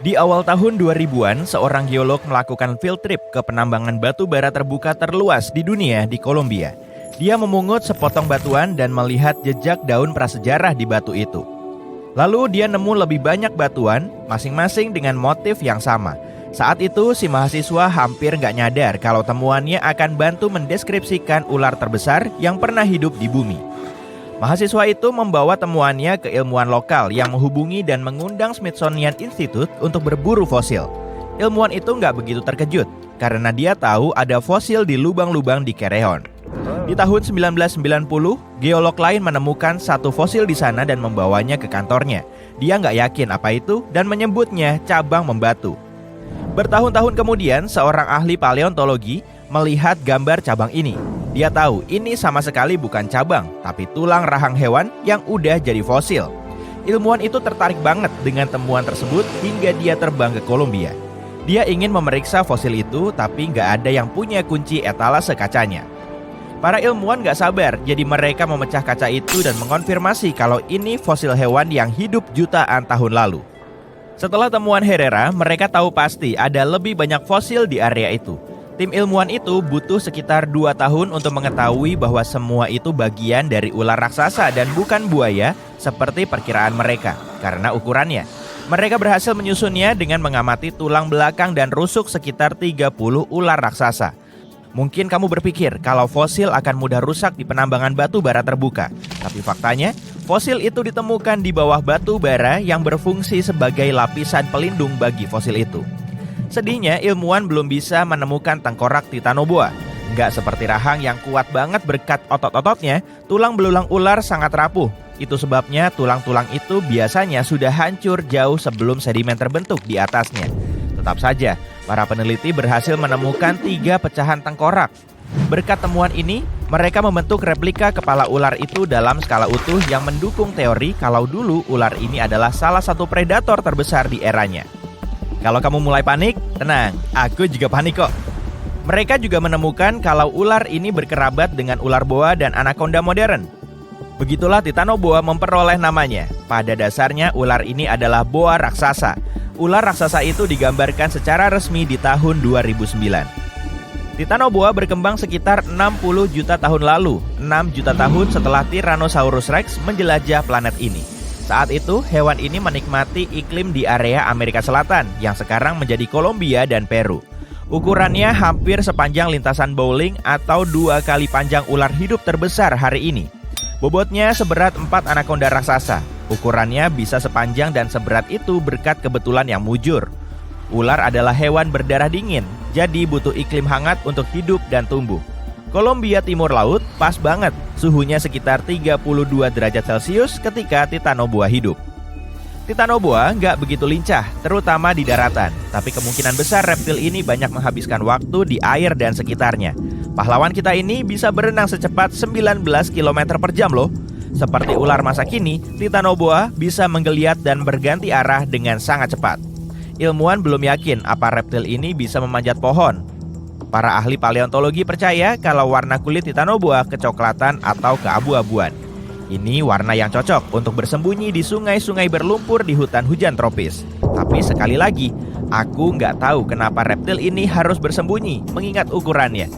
Di awal tahun 2000-an, seorang geolog melakukan field trip ke penambangan batu bara terbuka terluas di dunia di Kolombia. Dia memungut sepotong batuan dan melihat jejak daun prasejarah di batu itu. Lalu dia nemu lebih banyak batuan, masing-masing dengan motif yang sama. Saat itu si mahasiswa hampir nggak nyadar kalau temuannya akan bantu mendeskripsikan ular terbesar yang pernah hidup di bumi. Mahasiswa itu membawa temuannya ke ilmuwan lokal yang menghubungi dan mengundang Smithsonian Institute untuk berburu fosil. Ilmuwan itu nggak begitu terkejut karena dia tahu ada fosil di lubang-lubang di Cerrejón. Di tahun 1990, geolog lain menemukan satu fosil di sana dan membawanya ke kantornya. Dia nggak yakin apa itu dan menyebutnya cabang membatu. Bertahun-tahun kemudian, seorang ahli paleontologi melihat gambar cabang ini. Dia tahu ini sama sekali bukan cabang, tapi tulang rahang hewan yang udah jadi fosil. Ilmuwan itu tertarik banget dengan temuan tersebut hingga dia terbang ke Kolombia. Dia ingin memeriksa fosil itu, tapi nggak ada yang punya kunci etalase kacanya. Para ilmuwan nggak sabar, jadi mereka memecah kaca itu dan mengonfirmasi kalau ini fosil hewan yang hidup jutaan tahun lalu. Setelah temuan Herrera, mereka tahu pasti ada lebih banyak fosil di area itu. Tim ilmuwan itu butuh sekitar 2 tahun untuk mengetahui bahwa semua itu bagian dari ular raksasa dan bukan buaya seperti perkiraan mereka, karena ukurannya. Mereka berhasil menyusunnya dengan mengamati tulang belakang dan rusuk sekitar 30 ular raksasa. Mungkin kamu berpikir kalau fosil akan mudah rusak di penambangan batu bara terbuka. Tapi faktanya, fosil itu ditemukan di bawah batu bara yang berfungsi sebagai lapisan pelindung bagi fosil itu. Sedihnya, ilmuwan belum bisa menemukan tengkorak Titanoboa. Nggak seperti rahang yang kuat banget berkat otot-ototnya, tulang belulang ular sangat rapuh. Itu sebabnya tulang-tulang itu biasanya sudah hancur jauh sebelum sedimen terbentuk di atasnya. Tetap saja, para peneliti berhasil menemukan 3 pecahan tengkorak. Berkat temuan ini, mereka membentuk replika kepala ular itu dalam skala utuh yang mendukung teori kalau dulu ular ini adalah salah satu predator terbesar di eranya. Kalau kamu mulai panik, tenang, aku juga panik kok. Mereka juga menemukan kalau ular ini berkerabat dengan ular boa dan anaconda modern. Begitulah Titanoboa memperoleh namanya. Pada dasarnya ular ini adalah boa raksasa. Ular raksasa itu digambarkan secara resmi di tahun 2009. Titanoboa berkembang sekitar 60 juta tahun lalu, 6 juta tahun setelah Tyrannosaurus Rex menjelajah planet ini. Saat itu, hewan ini menikmati iklim di area Amerika Selatan yang sekarang menjadi Kolombia dan Peru. Ukurannya hampir sepanjang lintasan bowling atau 2 kali panjang ular hidup terbesar hari ini. Bobotnya seberat 4 anaconda raksasa. Ukurannya bisa sepanjang dan seberat itu berkat kebetulan yang mujur. Ular adalah hewan berdarah dingin, jadi butuh iklim hangat untuk hidup dan tumbuh. Kolombia Timur Laut pas banget, suhunya sekitar 32 derajat Celcius ketika Titanoboa hidup. Titanoboa nggak begitu lincah, terutama di daratan. Tapi kemungkinan besar reptil ini banyak menghabiskan waktu di air dan sekitarnya. Pahlawan kita ini bisa berenang secepat 19 km per jam loh. Seperti ular masa kini, Titanoboa bisa menggeliat dan berganti arah dengan sangat cepat. Ilmuwan belum yakin apa reptil ini bisa memanjat pohon. Para ahli paleontologi percaya kalau warna kulit Titanoboa kecoklatan atau keabu-abuan. Ini warna yang cocok untuk bersembunyi di sungai-sungai berlumpur di hutan hujan tropis. Tapi sekali lagi, aku nggak tahu kenapa reptil ini harus bersembunyi mengingat ukurannya.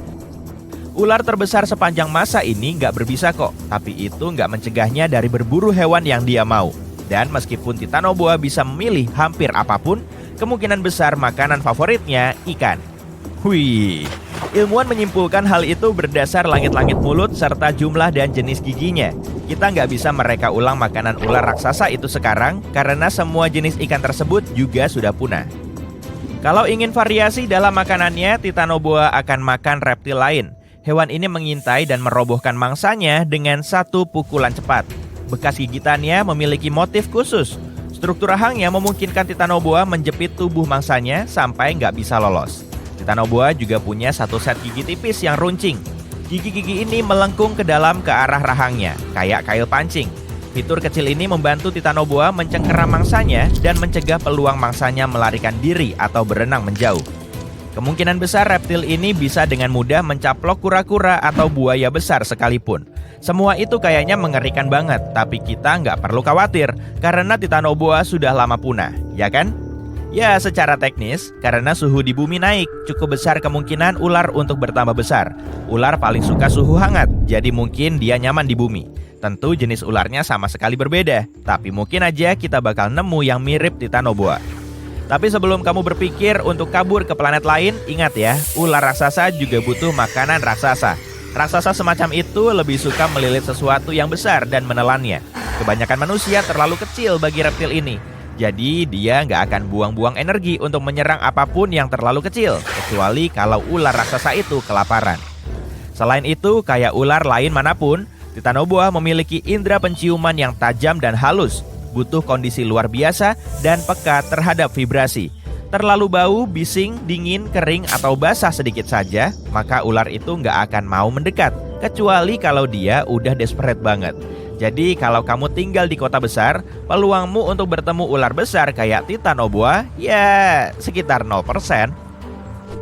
Ular terbesar sepanjang masa ini nggak berbisa kok, tapi itu nggak mencegahnya dari berburu hewan yang dia mau. Dan meskipun Titanoboa bisa memilih hampir apapun, kemungkinan besar makanan favoritnya ikan. Wih, ilmuwan menyimpulkan hal itu berdasar langit-langit mulut serta jumlah dan jenis giginya. Kita nggak bisa mereka ulang makanan ular raksasa itu sekarang karena semua jenis ikan tersebut juga sudah punah. Kalau ingin variasi dalam makanannya, Titanoboa akan makan reptil lain. Hewan ini mengintai dan merobohkan mangsanya dengan satu pukulan cepat. Bekas gigitannya memiliki motif khusus. Struktur rahangnya memungkinkan Titanoboa menjepit tubuh mangsanya sampai nggak bisa lolos. Titanoboa juga punya satu set gigi tipis yang runcing. Gigi-gigi ini melengkung ke dalam ke arah rahangnya, kayak kail pancing. Fitur kecil ini membantu Titanoboa mencengkeram mangsanya dan mencegah peluang mangsanya melarikan diri atau berenang menjauh. Kemungkinan besar reptil ini bisa dengan mudah mencaplok kura-kura atau buaya besar sekalipun. Semua itu kayaknya mengerikan banget, tapi kita nggak perlu khawatir karena Titanoboa sudah lama punah, ya kan? Ya, secara teknis, karena suhu di bumi naik, cukup besar kemungkinan ular untuk bertambah besar. Ular paling suka suhu hangat, jadi mungkin dia nyaman di bumi. Tentu jenis ularnya sama sekali berbeda, tapi mungkin aja kita bakal nemu yang mirip Titanoboa. Tapi sebelum kamu berpikir untuk kabur ke planet lain, ingat ya, ular raksasa juga butuh makanan raksasa. Raksasa semacam itu lebih suka melilit sesuatu yang besar dan menelannya. Kebanyakan manusia terlalu kecil bagi reptil ini. Jadi dia nggak akan buang-buang energi untuk menyerang apapun yang terlalu kecil, kecuali kalau ular raksasa itu kelaparan. Selain itu, kayak ular lain manapun, Titanoboa memiliki indera penciuman yang tajam dan halus, butuh kondisi luar biasa dan peka terhadap vibrasi. Terlalu bau, bising, dingin, kering, atau basah sedikit saja, maka ular itu nggak akan mau mendekat, kecuali kalau dia udah desperate banget. Jadi kalau kamu tinggal di kota besar, peluangmu untuk bertemu ular besar kayak Titanoboa, ya sekitar 0%.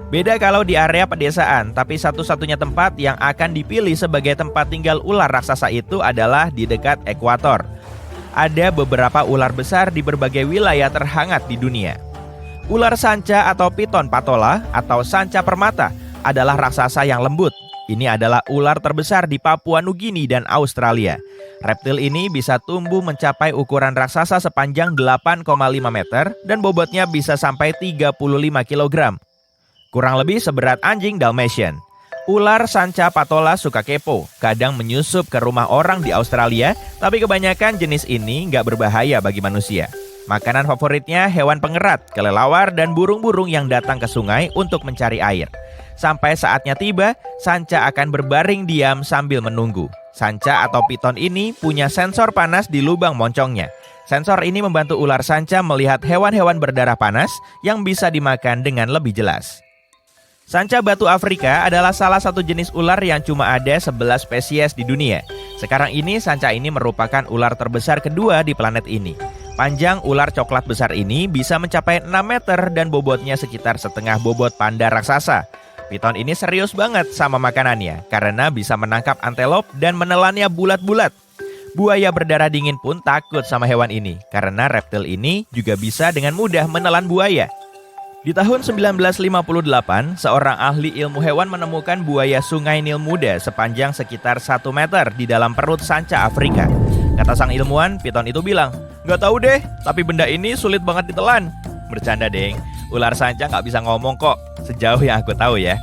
Beda kalau di area pedesaan, tapi satu-satunya tempat yang akan dipilih sebagai tempat tinggal ular raksasa itu adalah di dekat ekuator. Ada beberapa ular besar di berbagai wilayah terhangat di dunia. Ular sanca atau piton patola atau sanca permata adalah raksasa yang lembut. Ini adalah ular terbesar di Papua Nugini dan Australia. Reptil ini bisa tumbuh mencapai ukuran raksasa sepanjang 8,5 meter dan bobotnya bisa sampai 35 kg. Kurang lebih seberat anjing Dalmatian. Ular sanca patola suka kepo, kadang menyusup ke rumah orang di Australia, tapi kebanyakan jenis ini nggak berbahaya bagi manusia. Makanan favoritnya hewan pengerat, kelelawar, dan burung-burung yang datang ke sungai untuk mencari air. Sampai saatnya tiba, sanca akan berbaring diam sambil menunggu. Sanca atau piton ini punya sensor panas di lubang moncongnya. Sensor ini membantu ular sanca melihat hewan-hewan berdarah panas yang bisa dimakan dengan lebih jelas. Sanca batu Afrika adalah salah satu jenis ular yang cuma ada 11 spesies di dunia. Sekarang ini sanca ini merupakan ular terbesar kedua di planet ini. Panjang ular coklat besar ini bisa mencapai 6 meter dan bobotnya sekitar setengah bobot panda raksasa. Piton ini serius banget sama makanannya karena bisa menangkap antelop dan menelannya bulat-bulat. Buaya berdarah dingin pun takut sama hewan ini karena reptil ini juga bisa dengan mudah menelan buaya. Di tahun 1958, seorang ahli ilmu hewan menemukan buaya sungai Nil muda sepanjang sekitar 1 meter di dalam perut sanca Afrika. Kata sang ilmuwan, piton itu bilang, "Nggak tahu deh, tapi benda ini sulit banget ditelan." Bercanda deng, ular sanca nggak bisa ngomong kok, sejauh yang aku tahu ya.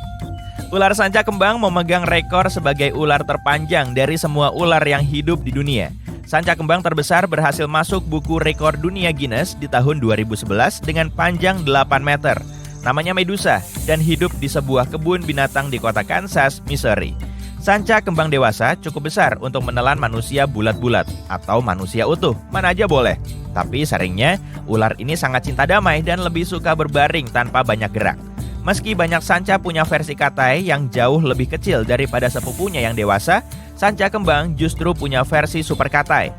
Ular sanca kembang memegang rekor sebagai ular terpanjang dari semua ular yang hidup di dunia. Sanca kembang terbesar berhasil masuk buku rekor dunia Guinness di tahun 2011 dengan panjang 8 meter. Namanya Medusa dan hidup di sebuah kebun binatang di kota Kansas, Missouri. Sanca kembang dewasa cukup besar untuk menelan manusia bulat-bulat atau manusia utuh, mana aja boleh. Tapi seringnya, ular ini sangat cinta damai dan lebih suka berbaring tanpa banyak gerak. Meski banyak sanca punya versi katai yang jauh lebih kecil daripada sepupunya yang dewasa, sanca kembang justru punya versi super katai.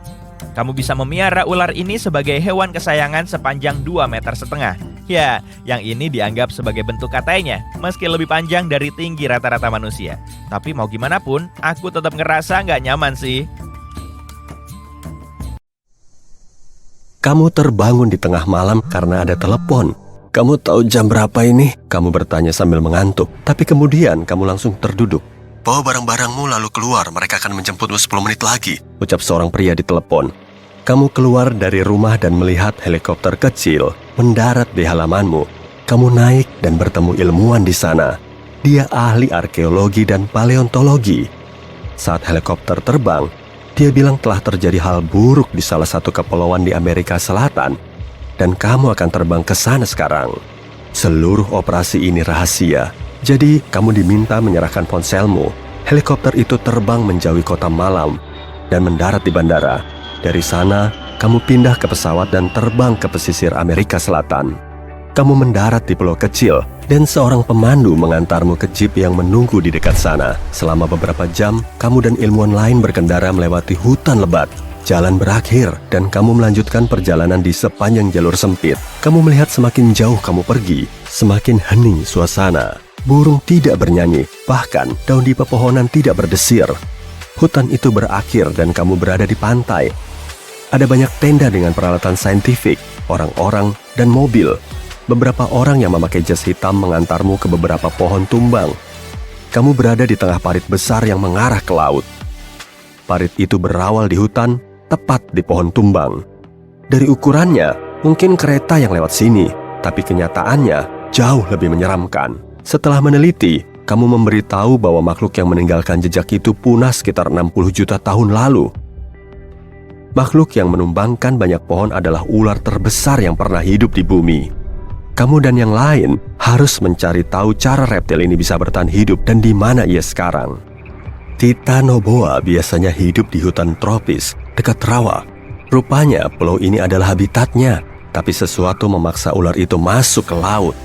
Kamu bisa memiara ular ini sebagai hewan kesayangan sepanjang 2,5 meter. Ya, yang ini dianggap sebagai bentuk katainya, meski lebih panjang dari tinggi rata-rata manusia. Tapi mau gimana pun, aku tetap ngerasa nggak nyaman sih. Kamu terbangun di tengah malam karena ada telepon. Kamu tahu jam berapa ini? Kamu bertanya sambil mengantuk, tapi kemudian kamu langsung terduduk. Bawa barang-barangmu lalu keluar, mereka akan menjemputmu 10 menit lagi, ucap seorang pria di telepon. Kamu keluar dari rumah dan melihat helikopter kecil mendarat di halamanmu. Kamu naik dan bertemu ilmuwan di sana. Dia ahli arkeologi dan paleontologi. Saat helikopter terbang, dia bilang telah terjadi hal buruk di salah satu kepulauan di Amerika Selatan. Dan kamu akan terbang ke sana sekarang. Seluruh operasi ini rahasia. Jadi, kamu diminta menyerahkan ponselmu. Helikopter itu terbang menjauhi kota malam dan mendarat di bandara. Dari sana, kamu pindah ke pesawat dan terbang ke pesisir Amerika Selatan. Kamu mendarat di pulau kecil dan seorang pemandu mengantarmu ke jeep yang menunggu di dekat sana. Selama beberapa jam, kamu dan ilmuwan lain berkendara melewati hutan lebat. Jalan berakhir dan kamu melanjutkan perjalanan di sepanjang jalur sempit. Kamu melihat semakin jauh kamu pergi, semakin hening suasana. Burung tidak bernyanyi, bahkan daun di pepohonan tidak berdesir. Hutan itu berakhir dan kamu berada di pantai. Ada banyak tenda dengan peralatan saintifik, orang-orang, dan mobil. beberapa orang yang memakai jas hitam mengantarmu ke beberapa pohon tumbang. Kamu berada di tengah parit besar yang mengarah ke laut. Parit itu berawal di hutan, tepat di pohon tumbang. Dari ukurannya, mungkin kereta yang lewat sini, tapi kenyataannya jauh lebih menyeramkan. Setelah meneliti, kamu memberitahu bahwa makhluk yang meninggalkan jejak itu punah sekitar 60 juta tahun lalu. Makhluk yang menumbangkan banyak pohon adalah ular terbesar yang pernah hidup di bumi. Kamu dan yang lain harus mencari tahu cara reptil ini bisa bertahan hidup dan di mana ia sekarang. Titanoboa biasanya hidup di hutan tropis dekat rawa. Rupanya pulau ini adalah habitatnya, tapi sesuatu memaksa ular itu masuk ke laut.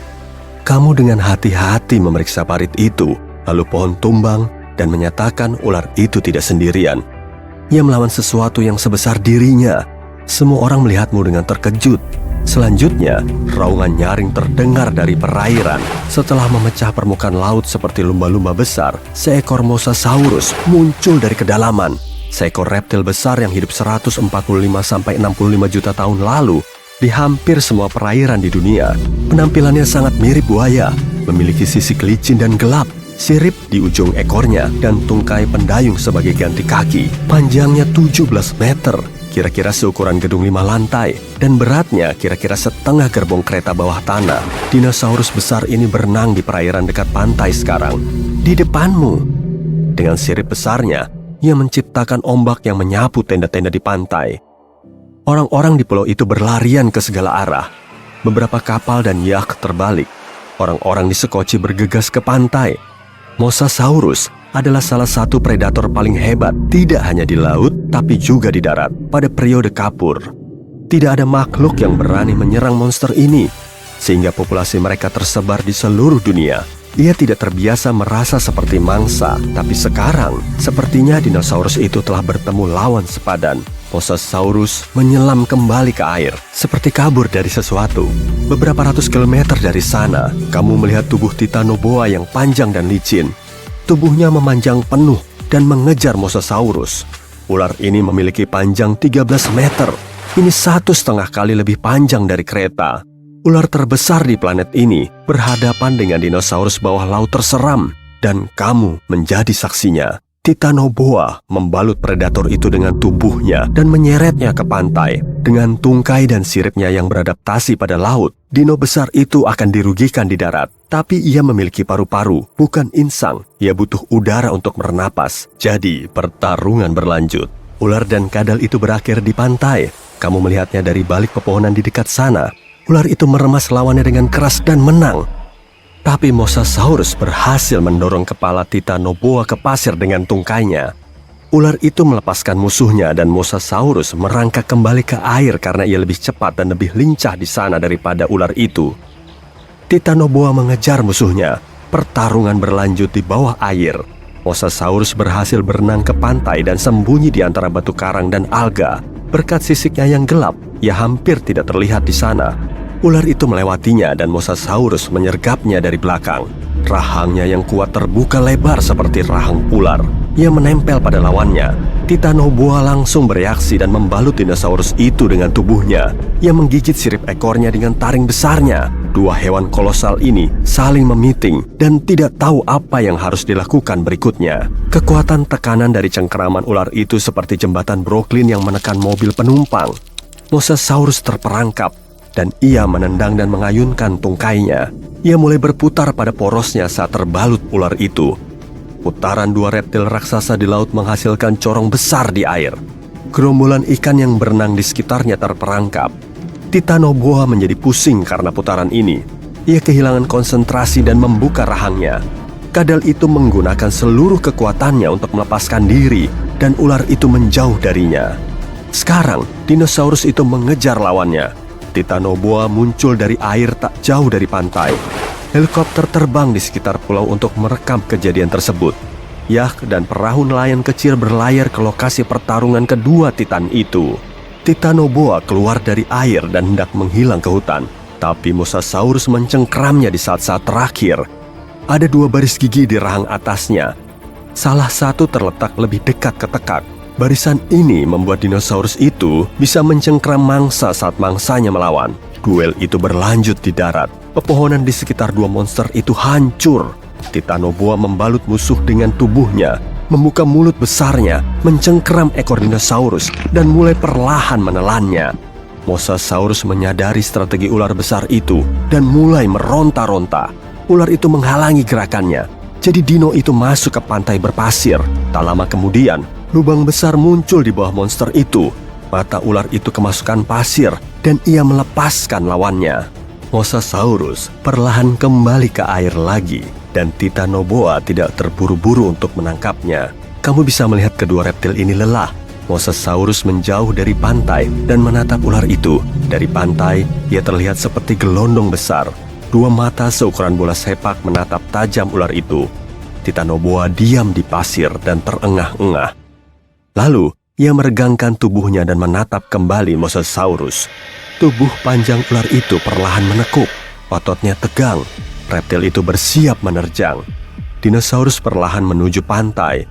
Kamu dengan hati-hati memeriksa parit itu, lalu pohon tumbang dan menyatakan ular itu tidak sendirian. Ia melawan sesuatu yang sebesar dirinya. Semua orang melihatmu dengan terkejut. Selanjutnya, raungan nyaring terdengar dari perairan. Setelah memecah permukaan laut seperti lumba-lumba besar, seekor mosasaurus muncul dari kedalaman. Seekor reptil besar yang hidup 145-65 juta tahun lalu di hampir semua perairan di dunia. Penampilannya sangat mirip buaya, memiliki sisik licin dan gelap, sirip di ujung ekornya, dan tungkai pendayung sebagai ganti kaki. Panjangnya 17 meter, kira-kira seukuran gedung 5 lantai, dan beratnya kira-kira setengah gerbong kereta bawah tanah. Dinosaurus besar ini berenang di perairan dekat pantai sekarang, di depanmu. Dengan sirip besarnya, ia menciptakan ombak yang menyapu tenda-tenda di pantai. Orang-orang di pulau itu berlarian ke segala arah. Beberapa kapal dan yacht terbalik. Orang-orang di Sekoci bergegas ke pantai. Mosasaurus adalah salah satu predator paling hebat, tidak hanya di laut, tapi juga di darat. Pada periode kapur, tidak ada makhluk yang berani menyerang monster ini, sehingga populasi mereka tersebar di seluruh dunia. Ia tidak terbiasa merasa seperti mangsa, tapi sekarang sepertinya dinosaurus itu telah bertemu lawan sepadan. Mosasaurus menyelam kembali ke air, seperti kabur dari sesuatu. Beberapa ratus kilometer dari sana, kamu melihat tubuh Titanoboa yang panjang dan licin. Tubuhnya memanjang penuh dan mengejar Mosasaurus. Ular ini memiliki panjang 13 meter. Ini 1,5 kali lebih panjang dari kereta. Ular terbesar di planet ini berhadapan dengan dinosaurus bawah laut terseram, dan kamu menjadi saksinya. Titanoboa membalut predator itu dengan tubuhnya dan menyeretnya ke pantai. Dengan tungkai dan siripnya yang beradaptasi pada laut, dino besar itu akan dirugikan di darat. Tapi ia memiliki paru-paru, bukan insang. Ia butuh udara untuk bernapas. Jadi pertarungan berlanjut. Ular dan kadal itu berakhir di pantai. Kamu melihatnya dari balik pepohonan di dekat sana. Ular itu meremas lawannya dengan keras dan menang. Tapi Mosasaurus berhasil mendorong kepala Titanoboa ke pasir dengan tungkainya. Ular itu melepaskan musuhnya dan Mosasaurus merangkak kembali ke air karena ia lebih cepat dan lebih lincah di sana daripada ular itu. Titanoboa mengejar musuhnya. Pertarungan berlanjut di bawah air. Mosasaurus berhasil berenang ke pantai dan sembunyi di antara batu karang dan alga. Berkat sisiknya yang gelap, ia hampir tidak terlihat di sana. Ular itu melewatinya dan Mosasaurus menyergapnya dari belakang. Rahangnya yang kuat terbuka lebar seperti rahang ular. Ia menempel pada lawannya. Titanoboa langsung bereaksi dan membalut dinosaurus itu dengan tubuhnya. Ia menggigit sirip ekornya dengan taring besarnya. Dua hewan kolosal ini saling memiting dan tidak tahu apa yang harus dilakukan berikutnya. Kekuatan tekanan dari cengkeraman ular itu seperti jembatan Brooklyn yang menekan mobil penumpang. Mosasaurus terperangkap dan ia menendang dan mengayunkan tungkainya. Ia mulai berputar pada porosnya saat terbalut ular itu. Putaran dua reptil raksasa di laut menghasilkan corong besar di air. Gerombolan ikan yang berenang di sekitarnya terperangkap. Titanoboa menjadi pusing karena putaran ini. Ia kehilangan konsentrasi dan membuka rahangnya. Kadal itu menggunakan seluruh kekuatannya untuk melepaskan diri, dan ular itu menjauh darinya. Sekarang, dinosaurus itu mengejar lawannya. Titanoboa muncul dari air tak jauh dari pantai. Helikopter terbang di sekitar pulau untuk merekam kejadian tersebut. Yacht dan perahu nelayan kecil berlayar ke lokasi pertarungan kedua titan itu. Titanoboa keluar dari air dan hendak menghilang ke hutan. Tapi Mosasaurus mencengkeramnya di saat-saat terakhir. Ada dua baris gigi di rahang atasnya. Salah satu terletak lebih dekat ke tekak. Barisan ini membuat dinosaurus itu bisa mencengkeram mangsa saat mangsanya melawan. Duel itu berlanjut di darat. Pepohonan di sekitar dua monster itu hancur. Titanoboa membalut musuh dengan tubuhnya, membuka mulut besarnya, mencengkeram ekor dinosaurus, dan mulai perlahan menelannya. Mosasaurus menyadari strategi ular besar itu dan mulai meronta-ronta. Ular itu menghalangi gerakannya. Jadi dino itu masuk ke pantai berpasir. Tak lama kemudian, lubang besar muncul di bawah monster itu. Mata ular itu kemasukan pasir dan ia melepaskan lawannya. Mosasaurus perlahan kembali ke air lagi dan Titanoboa tidak terburu-buru untuk menangkapnya. Kamu bisa melihat kedua reptil ini lelah. Mosasaurus menjauh dari pantai dan menatap ular itu. Dari pantai, ia terlihat seperti gelondong besar. Dua mata seukuran bola sepak menatap tajam ular itu. Titanoboa diam di pasir dan terengah-engah. Lalu, ia meregangkan tubuhnya dan menatap kembali Mosasaurus. Tubuh panjang ular itu perlahan menekuk. Ototnya tegang. Reptil itu bersiap menerjang. Dinosaurus perlahan menuju pantai.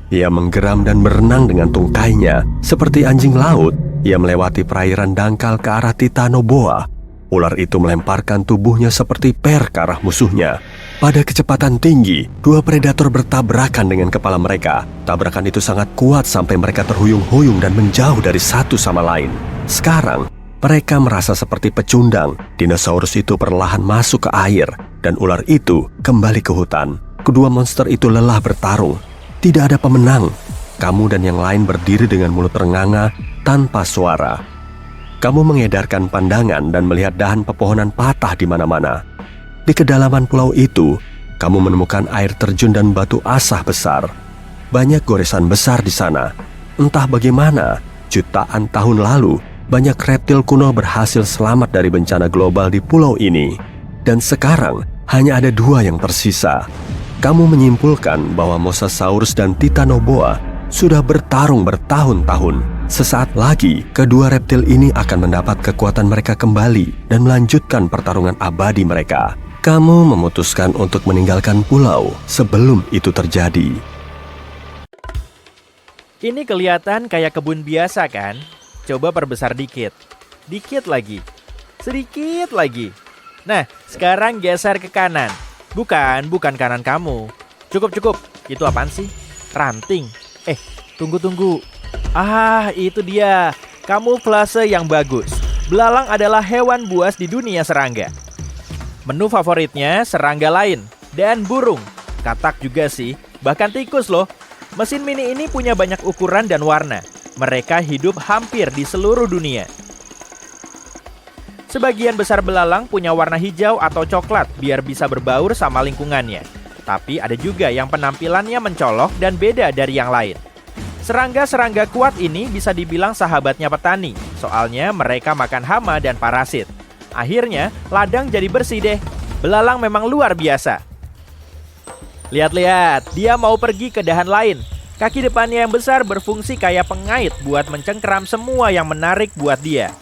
Ia menggeram dan berenang dengan tungkainya. Seperti anjing laut, ia melewati perairan dangkal ke arah Titanoboa. Ular itu melemparkan tubuhnya seperti per ke arah musuhnya. Pada kecepatan tinggi, dua predator bertabrakan dengan kepala mereka. Tabrakan itu sangat kuat sampai mereka terhuyung-huyung dan menjauh dari satu sama lain. Sekarang, mereka merasa seperti pecundang. Dinosaurus itu perlahan masuk ke air, dan ular itu kembali ke hutan. Kedua monster itu lelah bertarung. Tidak ada pemenang. Kamu dan yang lain berdiri dengan mulut ternganga tanpa suara. Kamu mengedarkan pandangan dan melihat dahan pepohonan patah di mana-mana. Di kedalaman pulau itu, kamu menemukan air terjun dan batu asah besar. Banyak goresan besar di sana. Entah bagaimana, jutaan tahun lalu, banyak reptil kuno berhasil selamat dari bencana global di pulau ini. Dan sekarang, hanya ada dua yang tersisa. Kamu menyimpulkan bahwa Mosasaurus dan Titanoboa sudah bertarung bertahun-tahun. Sesaat lagi, kedua reptil ini akan mendapat kekuatan mereka kembali dan melanjutkan pertarungan abadi mereka. Kamu memutuskan untuk meninggalkan pulau sebelum itu terjadi. Ini kelihatan kayak kebun biasa kan? Coba perbesar dikit. Dikit lagi. Sedikit lagi. Nah, sekarang geser ke kanan. Bukan kanan kamu. Cukup. Itu apaan sih? Ranting. Tunggu. Ah, itu dia. Kamuflase yang bagus. Belalang adalah hewan buas di dunia serangga. Menu favoritnya serangga lain dan burung. Katak juga sih, bahkan tikus loh. Mesin mini ini punya banyak ukuran dan warna. Mereka hidup hampir di seluruh dunia. Sebagian besar belalang punya warna hijau atau coklat biar bisa berbaur sama lingkungannya. Tapi ada juga yang penampilannya mencolok dan beda dari yang lain. Serangga-serangga kuat ini bisa dibilang sahabatnya petani, soalnya mereka makan hama dan parasit. Akhirnya, ladang jadi bersih deh. Belalang memang luar biasa. Lihat, dia mau pergi ke dahan lain. Kaki depannya yang besar berfungsi kayak pengait buat mencengkeram semua yang menarik buat dia.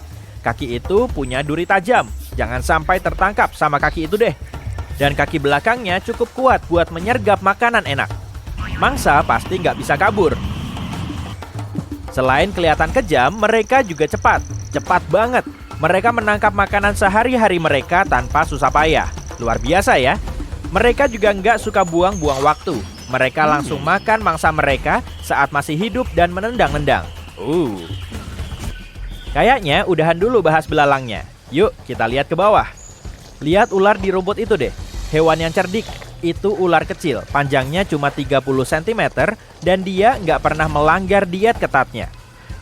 Kaki itu punya duri tajam, jangan sampai tertangkap sama kaki itu deh. Dan kaki belakangnya cukup kuat buat menyergap makanan enak. Mangsa pasti nggak bisa kabur. Selain kelihatan kejam, mereka juga cepat banget. Mereka menangkap makanan sehari-hari mereka tanpa susah payah. Luar biasa ya. Mereka juga nggak suka buang-buang waktu. Mereka langsung makan mangsa mereka saat masih hidup dan menendang-nendang. Kayaknya udahan dulu bahas belalangnya. Yuk kita lihat ke bawah. Lihat ular di rumput itu deh. Hewan yang cerdik. Itu ular kecil, panjangnya cuma 30 cm dan dia nggak pernah melanggar diet ketatnya.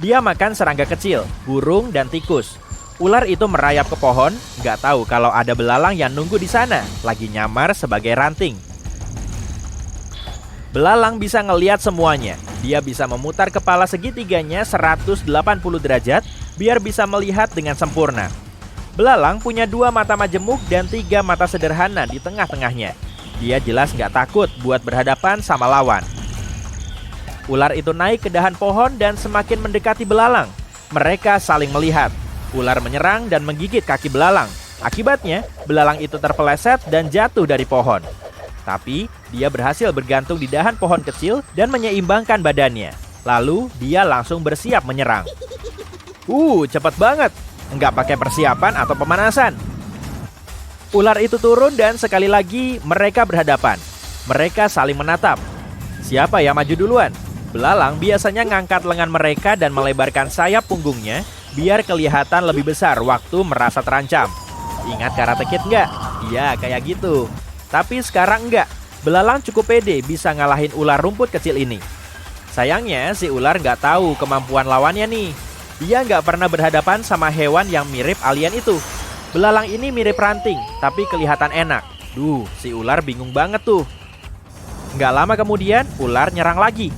Dia makan serangga kecil, burung, dan tikus. Ular itu merayap ke pohon, nggak tahu kalau ada belalang yang nunggu di sana, lagi nyamar sebagai ranting. Belalang bisa ngelihat semuanya. Dia bisa memutar kepala segitiganya 180 derajat biar bisa melihat dengan sempurna. Belalang punya 2 mata majemuk dan 3 mata sederhana di tengah-tengahnya. Dia jelas nggak takut buat berhadapan sama lawan. Ular itu naik ke dahan pohon dan semakin mendekati belalang. Mereka saling melihat. Ular menyerang dan menggigit kaki belalang. Akibatnya, belalang itu terpeleset dan jatuh dari pohon. Tapi, dia berhasil bergantung di dahan pohon kecil dan menyeimbangkan badannya. Lalu, dia langsung bersiap menyerang. Cepat banget. nggak pakai persiapan atau pemanasan. Ular itu turun dan sekali lagi mereka berhadapan. Mereka saling menatap. Siapa yang maju duluan? Belalang biasanya ngangkat lengan mereka dan melebarkan sayap punggungnya biar kelihatan lebih besar waktu merasa terancam. Ingat Karate Kid nggak? Iya, kayak gitu. Tapi sekarang enggak. Belalang cukup pede bisa ngalahin ular rumput kecil ini. Sayangnya si ular nggak tahu kemampuan lawannya nih. Dia nggak pernah berhadapan sama hewan yang mirip alien itu. Belalang ini mirip ranting, tapi kelihatan enak. Duh, si ular bingung banget tuh. Nggak lama kemudian, ular nyerang lagi.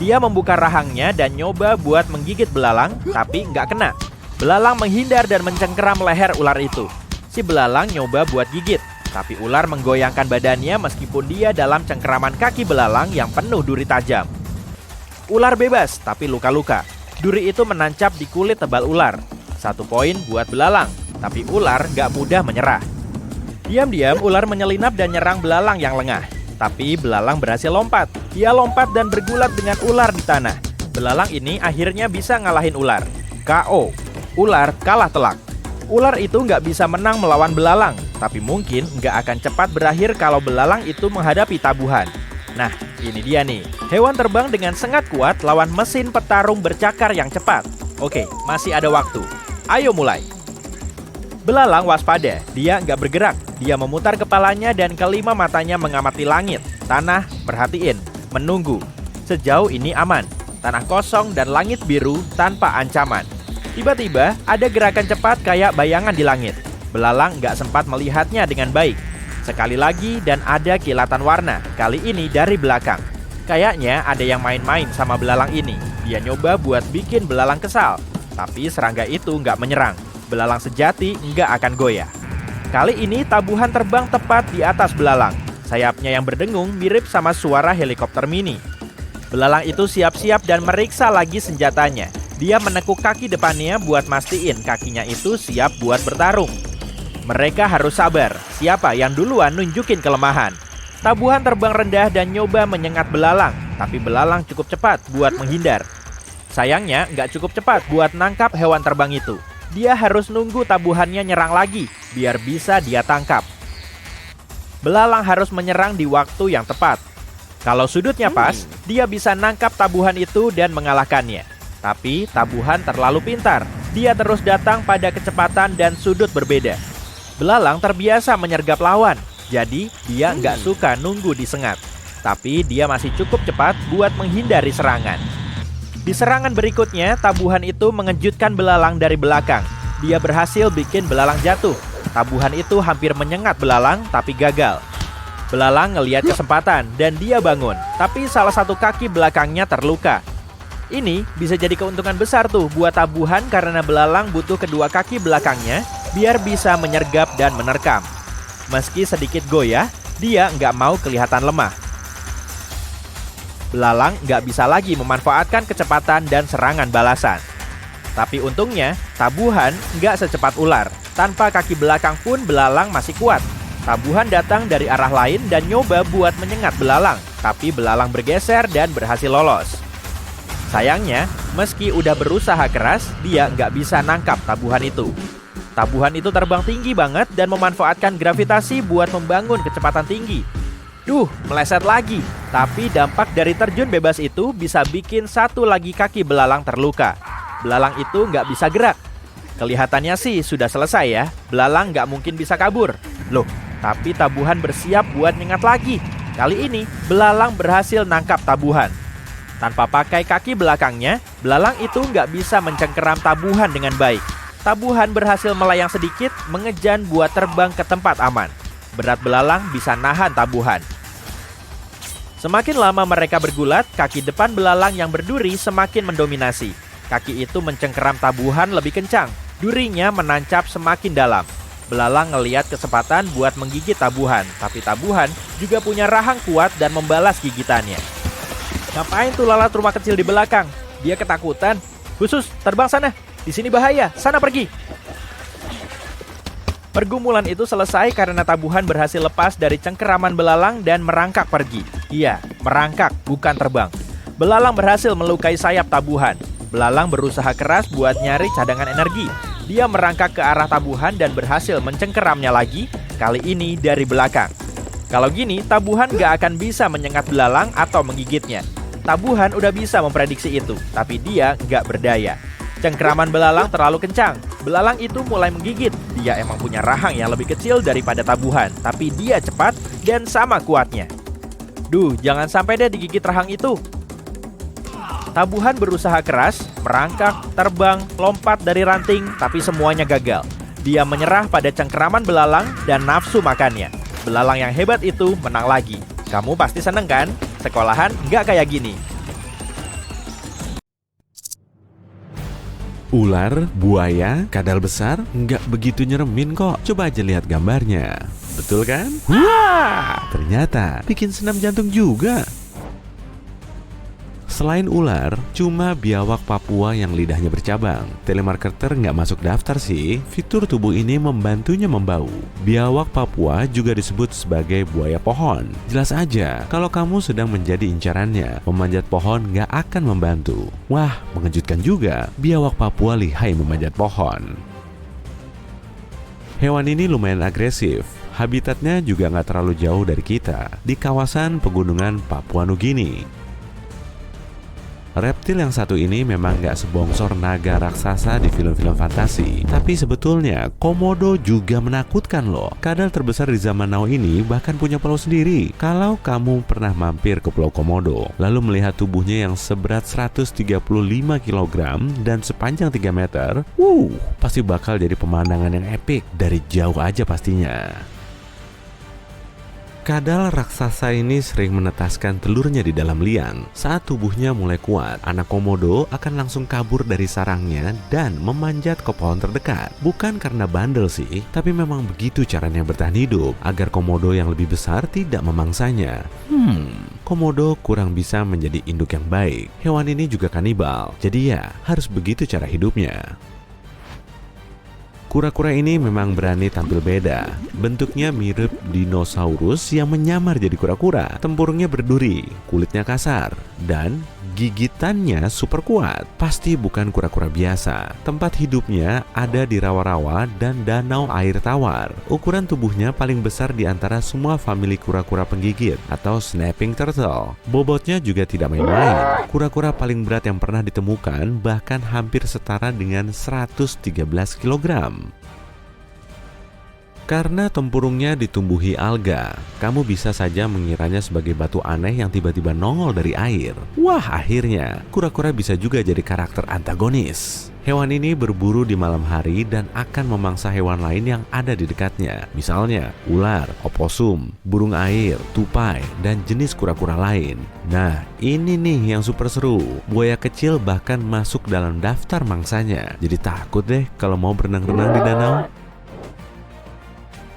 Dia membuka rahangnya dan nyoba buat menggigit belalang, tapi nggak kena. Belalang menghindar dan mencengkeram leher ular itu. Si belalang nyoba buat gigit, tapi ular menggoyangkan badannya meskipun dia dalam cengkeraman kaki belalang yang penuh duri tajam. Ular bebas, tapi luka-luka. Duri itu menancap di kulit tebal ular. 1 poin buat belalang. Tapi ular gak mudah menyerah. Diam-diam ular menyelinap dan nyerang belalang yang lengah. Tapi belalang berhasil lompat. Dia lompat dan bergulat dengan ular di tanah. Belalang ini akhirnya bisa ngalahin ular. KO. Ular kalah telak. Ular itu gak bisa menang melawan belalang. Tapi mungkin gak akan cepat berakhir kalau belalang itu menghadapi tabuhan. Nah, ini dia nih. Hewan terbang dengan sangat kuat lawan mesin petarung bercakar yang cepat. Oke, masih ada waktu. Ayo mulai. Belalang waspada, dia nggak bergerak. Dia memutar kepalanya dan kelima matanya mengamati langit, tanah, perhatiin, menunggu. Sejauh ini aman, tanah kosong dan langit biru tanpa ancaman. Tiba-tiba ada gerakan cepat kayak bayangan di langit. Belalang nggak sempat melihatnya dengan baik. Sekali lagi dan ada kilatan warna, kali ini dari belakang. Kayaknya ada yang main-main sama belalang ini. Dia nyoba buat bikin belalang kesal, tapi serangga itu nggak menyerang. Belalang sejati nggak akan goyah. Kali ini tabuhan terbang tepat di atas belalang. Sayapnya yang berdengung mirip sama suara helikopter mini. Belalang itu siap-siap dan meriksa lagi senjatanya. Dia menekuk kaki depannya buat mastiin kakinya itu siap buat bertarung. Mereka harus sabar. Siapa yang duluan nunjukin kelemahan. Tabuhan terbang rendah dan nyoba menyengat belalang. Tapi belalang cukup cepat buat menghindar. Sayangnya nggak cukup cepat buat nangkap hewan terbang itu. Dia harus nunggu tabuhannya nyerang lagi, biar bisa dia tangkap. Belalang harus menyerang di waktu yang tepat. Kalau sudutnya pas, dia bisa nangkap tabuhan itu dan mengalahkannya. Tapi tabuhan terlalu pintar. Dia terus datang pada kecepatan dan sudut berbeda. Belalang terbiasa menyergap lawan, jadi dia nggak suka nunggu disengat. Tapi dia masih cukup cepat buat menghindari serangan. Di serangan berikutnya, tabuhan itu mengejutkan belalang dari belakang. Dia berhasil bikin belalang jatuh. Tabuhan itu hampir menyengat belalang, tapi gagal. Belalang ngelihat kesempatan dan dia bangun, tapi salah satu kaki belakangnya terluka. Ini bisa jadi keuntungan besar tuh buat tabuhan karena belalang butuh kedua kaki belakangnya biar bisa menyergap dan menerkam. Meski sedikit goyah, dia nggak mau kelihatan lemah. Belalang nggak bisa lagi memanfaatkan kecepatan dan serangan balasan. Tapi untungnya, tabuhan nggak secepat ular. Tanpa kaki belakang pun belalang masih kuat. Tabuhan datang dari arah lain dan nyoba buat menyengat belalang. Tapi belalang bergeser dan berhasil lolos. Sayangnya, meski udah berusaha keras, dia nggak bisa nangkap tabuhan itu. Tabuhan itu terbang tinggi banget dan memanfaatkan gravitasi buat membangun kecepatan tinggi. Duh, meleset lagi. Tapi dampak dari terjun bebas itu bisa bikin satu lagi kaki belalang terluka. Belalang itu nggak bisa gerak. Kelihatannya sih sudah selesai ya. Belalang nggak mungkin bisa kabur. Loh, tapi tabuhan bersiap buat nyengat lagi. Kali ini, belalang berhasil nangkap tabuhan. Tanpa pakai kaki belakangnya, belalang itu nggak bisa mencengkeram tabuhan dengan baik. Tabuhan berhasil melayang sedikit, mengejan buat terbang ke tempat aman. Berat belalang bisa nahan tabuhan. Semakin lama mereka bergulat, kaki depan belalang yang berduri semakin mendominasi. Kaki itu mencengkeram tabuhan lebih kencang. Durinya menancap semakin dalam. Belalang ngeliat kesempatan buat menggigit tabuhan, tapi tabuhan juga punya rahang kuat dan membalas gigitannya. Ngapain tuh lalat rumah kecil di belakang? Dia ketakutan. Khusus, terbang sana. Di sini bahaya. Sana pergi. Pergumulan itu selesai karena tabuhan berhasil lepas dari cengkeraman belalang dan merangkak pergi. Iya, merangkak, bukan terbang. Belalang berhasil melukai sayap tabuhan. Belalang berusaha keras buat nyari cadangan energi. Dia merangkak ke arah tabuhan dan berhasil mencengkeramnya lagi, kali ini dari belakang. Kalau gini, tabuhan gak akan bisa menyengat belalang atau menggigitnya. Tabuhan udah bisa memprediksi itu, tapi dia gak berdaya. Cengkeraman belalang terlalu kencang. Belalang itu mulai menggigit. Dia emang punya rahang yang lebih kecil daripada tabuhan, tapi dia cepat dan sama kuatnya. Duh, jangan sampai deh digigit rahang itu. Tabuhan berusaha keras, merangkak, terbang, lompat dari ranting, tapi semuanya gagal. Dia menyerah pada cengkeraman belalang dan nafsu makannya. Belalang yang hebat itu menang lagi. Kamu pasti seneng kan? Sekolahan nggak kayak gini. Ular, buaya, kadal besar nggak begitu nyeremin kok. Coba aja lihat gambarnya. Betul kan? Wah, ternyata bikin senam jantung juga. Selain ular, cuma biawak Papua yang lidahnya bercabang. Telemarketer nggak masuk daftar sih. Fitur tubuh ini membantunya membau. Biawak Papua juga disebut sebagai buaya pohon. Jelas aja, kalau kamu sedang menjadi incarannya, memanjat pohon nggak akan membantu. Wah, mengejutkan juga. Biawak Papua lihai memanjat pohon. Hewan ini lumayan agresif. Habitatnya juga nggak terlalu jauh dari kita, di kawasan pegunungan Papua Nugini. Reptil yang satu ini memang nggak sebongsor naga raksasa di film-film fantasi, tapi sebetulnya Komodo juga menakutkan loh. Kadal terbesar di zaman now ini bahkan punya pulau sendiri. Kalau kamu pernah mampir ke Pulau Komodo, lalu melihat tubuhnya yang seberat 135 kg dan sepanjang 3 meter, pasti bakal jadi pemandangan yang epik dari jauh aja pastinya. Kadal raksasa ini sering menetaskan telurnya di dalam liang. Saat tubuhnya mulai kuat, anak komodo akan langsung kabur dari sarangnya dan memanjat ke pohon terdekat. Bukan karena bandel sih, tapi memang begitu caranya bertahan hidup, agar komodo yang lebih besar tidak memangsanya. Komodo kurang bisa menjadi induk yang baik. Hewan ini juga kanibal, jadi ya harus begitu cara hidupnya. Kura-kura ini memang berani tampil beda. Bentuknya mirip dinosaurus yang menyamar jadi kura-kura. Tempurungnya berduri, kulitnya kasar, dan gigitannya super kuat. Pasti bukan kura-kura biasa. Tempat hidupnya ada di rawa-rawa dan danau air tawar. Ukuran tubuhnya paling besar di antara semua famili kura-kura penggigit atau snapping turtle. Bobotnya juga tidak main-main. Kura-kura paling berat yang pernah ditemukan bahkan hampir setara dengan 113 kg. Karena tempurungnya ditumbuhi alga, kamu bisa saja mengiranya sebagai batu aneh yang tiba-tiba nongol dari air. Wah, akhirnya kura-kura bisa juga jadi karakter antagonis. Hewan ini berburu di malam hari dan akan memangsa hewan lain yang ada di dekatnya. Misalnya, ular, oposum, burung air, tupai, dan jenis kura-kura lain. Nah, ini nih yang super seru. Buaya kecil bahkan masuk dalam daftar mangsanya. Jadi takut deh kalau mau berenang-renang di danau.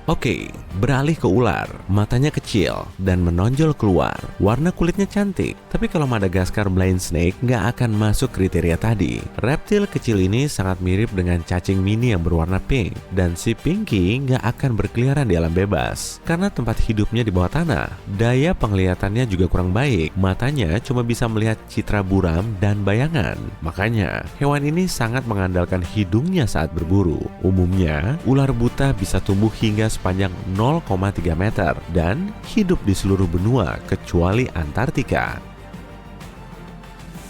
Oke, beralih ke ular. Matanya kecil dan menonjol keluar. Warna kulitnya cantik. Tapi kalau Madagaskar blind snake nggak akan masuk kriteria tadi. Reptil kecil ini sangat mirip dengan cacing mini yang berwarna pink. Dan si Pinky nggak akan berkeliaran di alam bebas karena tempat hidupnya di bawah tanah. Daya penglihatannya juga kurang baik. Matanya cuma bisa melihat citra buram dan bayangan. Makanya, hewan ini sangat mengandalkan hidungnya saat berburu. Umumnya, ular buta bisa tumbuh hingga sepanjang 0,3 meter dan hidup di seluruh benua kecuali Antartika.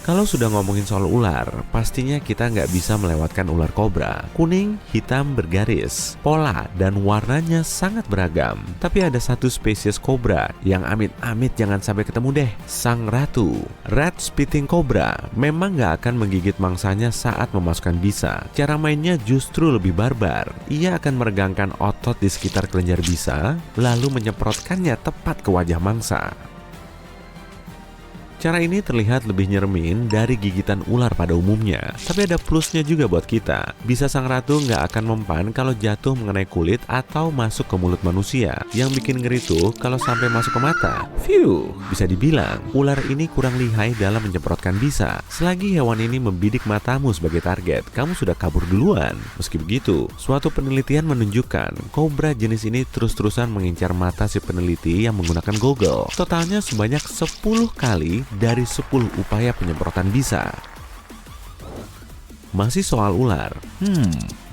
Kalau sudah ngomongin soal ular, pastinya kita nggak bisa melewatkan ular kobra. Kuning, hitam, bergaris, pola, dan warnanya sangat beragam. Tapi ada satu spesies kobra yang amit-amit jangan sampai ketemu deh, sang ratu. Red spitting cobra memang nggak akan menggigit mangsanya saat memasukkan bisa. Cara mainnya justru lebih barbar. Ia akan meregangkan otot di sekitar kelenjar bisa, lalu menyemprotkannya tepat ke wajah mangsa. Cara ini terlihat lebih nyeremin dari gigitan ular pada umumnya. Tapi ada plusnya juga buat kita. Bisa sang ratu nggak akan mempan kalau jatuh mengenai kulit atau masuk ke mulut manusia. Yang bikin ngeri tuh kalau sampai masuk ke mata. Bisa dibilang ular ini kurang lihai dalam menyemprotkan bisa. Selagi hewan ini membidik matamu sebagai target, kamu sudah kabur duluan. Meski begitu, suatu penelitian menunjukkan kobra jenis ini terus-terusan mengincar mata si peneliti yang menggunakan goggle. Totalnya sebanyak 10 kali dari 10 upaya penyemprotan bisa. Masih soal ular.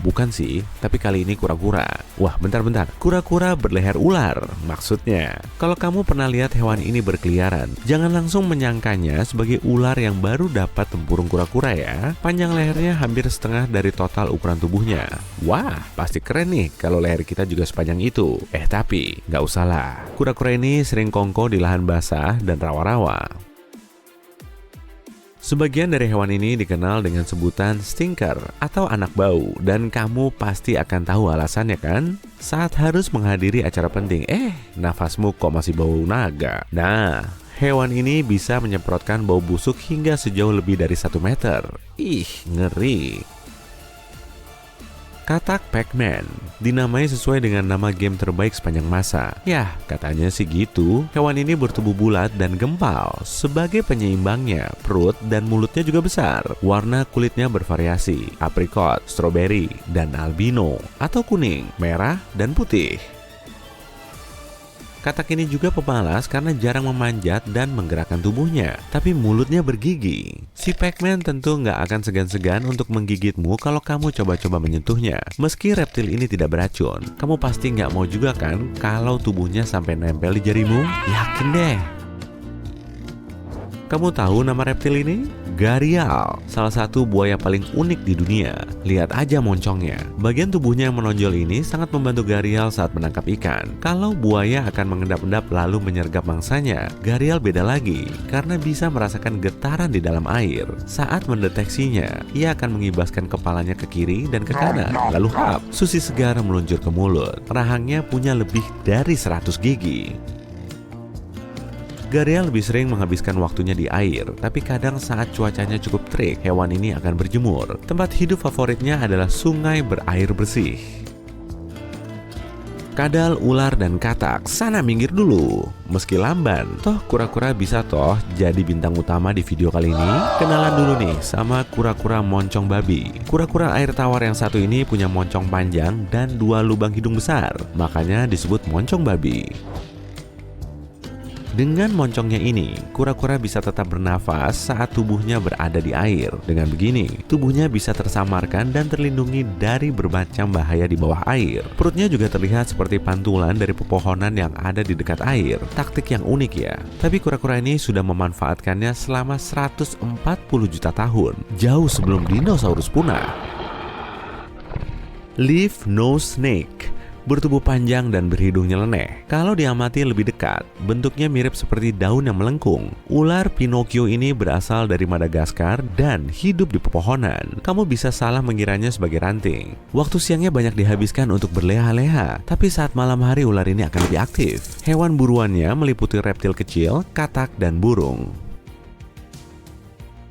bukan sih, tapi kali ini kura-kura. Wah, bentar-bentar, kura-kura berleher ular maksudnya. Kalau kamu pernah lihat hewan ini berkeliaran, jangan langsung menyangkanya sebagai ular yang baru dapat tempurung kura-kura ya. Panjang lehernya hampir setengah dari total ukuran tubuhnya. Wah, pasti keren nih kalau leher kita juga sepanjang itu. Tapi nggak usah lah. Kura-kura ini sering kongko di lahan basah dan rawa-rawa. Sebagian dari hewan ini dikenal dengan sebutan stinker atau anak bau, dan kamu pasti akan tahu alasannya kan? Saat harus menghadiri acara penting, nafasmu kok masih bau naga. Nah, hewan ini bisa menyemprotkan bau busuk hingga sejauh lebih dari 1 meter. Ih, ngeri. Katak Pac-Man dinamai sesuai dengan nama game terbaik sepanjang masa. Yah, katanya sih gitu. Hewan ini bertubuh bulat dan gempal. Sebagai penyeimbangnya, perut dan mulutnya juga besar. Warna kulitnya bervariasi, aprikot, stroberi, dan albino, atau kuning, merah, dan putih. Katak ini juga pemalas karena jarang memanjat dan menggerakkan tubuhnya, tapi mulutnya bergigi. Si Pac-Man tentu nggak akan segan-segan untuk menggigitmu kalau kamu coba-coba menyentuhnya. Meski reptil ini tidak beracun, kamu pasti nggak mau juga kan kalau tubuhnya sampai nempel di jarimu? Yakin deh. Kamu tahu nama reptil ini? Gharial, salah satu buaya paling unik di dunia. Lihat aja moncongnya. Bagian tubuhnya yang menonjol ini sangat membantu Gharial saat menangkap ikan. Kalau buaya akan mengendap-endap lalu menyergap mangsanya, Gharial beda lagi karena bisa merasakan getaran di dalam air. Saat mendeteksinya, ia akan mengibaskan kepalanya ke kiri dan ke kanan, lalu hap, susi segar meluncur ke mulut. Rahangnya punya lebih dari 100 gigi. Gharial lebih sering menghabiskan waktunya di air, tapi kadang saat cuacanya cukup terik, hewan ini akan berjemur. Tempat hidup favoritnya adalah sungai berair bersih. Kadal, ular, dan katak, sana minggir dulu. Meski lamban, toh kura-kura bisa toh jadi bintang utama di video kali ini. Kenalan dulu nih sama kura-kura moncong babi. Kura-kura air tawar yang satu ini punya moncong panjang dan 2 lubang hidung besar, makanya disebut moncong babi. Dengan moncongnya ini, kura-kura bisa tetap bernafas saat tubuhnya berada di air. Dengan begini, tubuhnya bisa tersamarkan dan terlindungi dari bermacam bahaya di bawah air. Perutnya juga terlihat seperti pantulan dari pepohonan yang ada di dekat air. Taktik yang unik ya. Tapi kura-kura ini sudah memanfaatkannya selama 140 juta tahun, jauh sebelum dinosaurus punah. Leaf nose snake bertubuh panjang dan berhidung nyeleneh. Kalau diamati lebih dekat, bentuknya mirip seperti daun yang melengkung. Ular Pinocchio ini berasal dari Madagaskar dan hidup di pepohonan. Kamu bisa salah mengiranya sebagai ranting. Waktu siangnya banyak dihabiskan untuk berleha-leha, tapi saat malam hari ular ini akan lebih aktif. Hewan buruannya meliputi reptil kecil, katak, dan burung.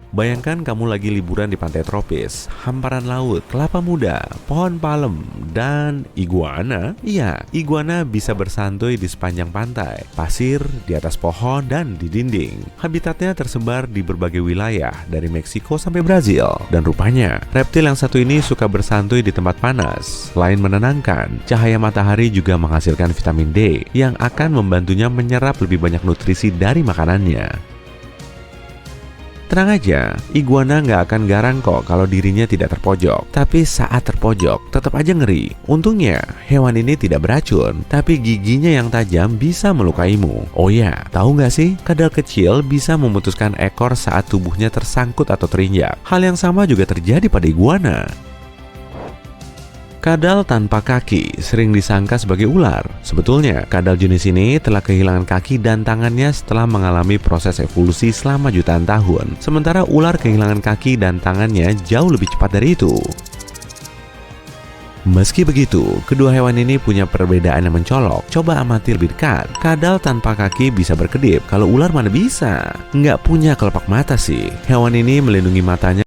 Bayangkan kamu lagi liburan di pantai tropis, hamparan laut, kelapa muda, pohon palem, dan iguana. Iya, iguana bisa bersantuy di sepanjang pantai, pasir, di atas pohon, dan di dinding. Habitatnya tersebar di berbagai wilayah, dari Meksiko sampai Brazil. Dan rupanya, reptil yang satu ini suka bersantuy di tempat panas. Selain menenangkan, cahaya matahari juga menghasilkan vitamin D yang akan membantunya menyerap lebih banyak nutrisi dari makanannya. Tenang aja, iguana nggak akan garang kok kalau dirinya tidak terpojok. Tapi saat terpojok, tetap aja ngeri. Untungnya, hewan ini tidak beracun, tapi giginya yang tajam bisa melukaimu. Oh ya, tahu nggak sih? Kadal kecil bisa memutuskan ekor saat tubuhnya tersangkut atau terinjak. Hal yang sama juga terjadi pada iguana. Kadal tanpa kaki sering disangka sebagai ular. Sebetulnya, kadal jenis ini telah kehilangan kaki dan tangannya setelah mengalami proses evolusi selama jutaan tahun. Sementara ular kehilangan kaki dan tangannya jauh lebih cepat dari itu. Meski begitu, kedua hewan ini punya perbedaan yang mencolok. Coba amati lebih dekat. Kadal tanpa kaki bisa berkedip, kalau ular mana bisa. Nggak punya kelopak mata sih. Hewan ini melindungi matanya.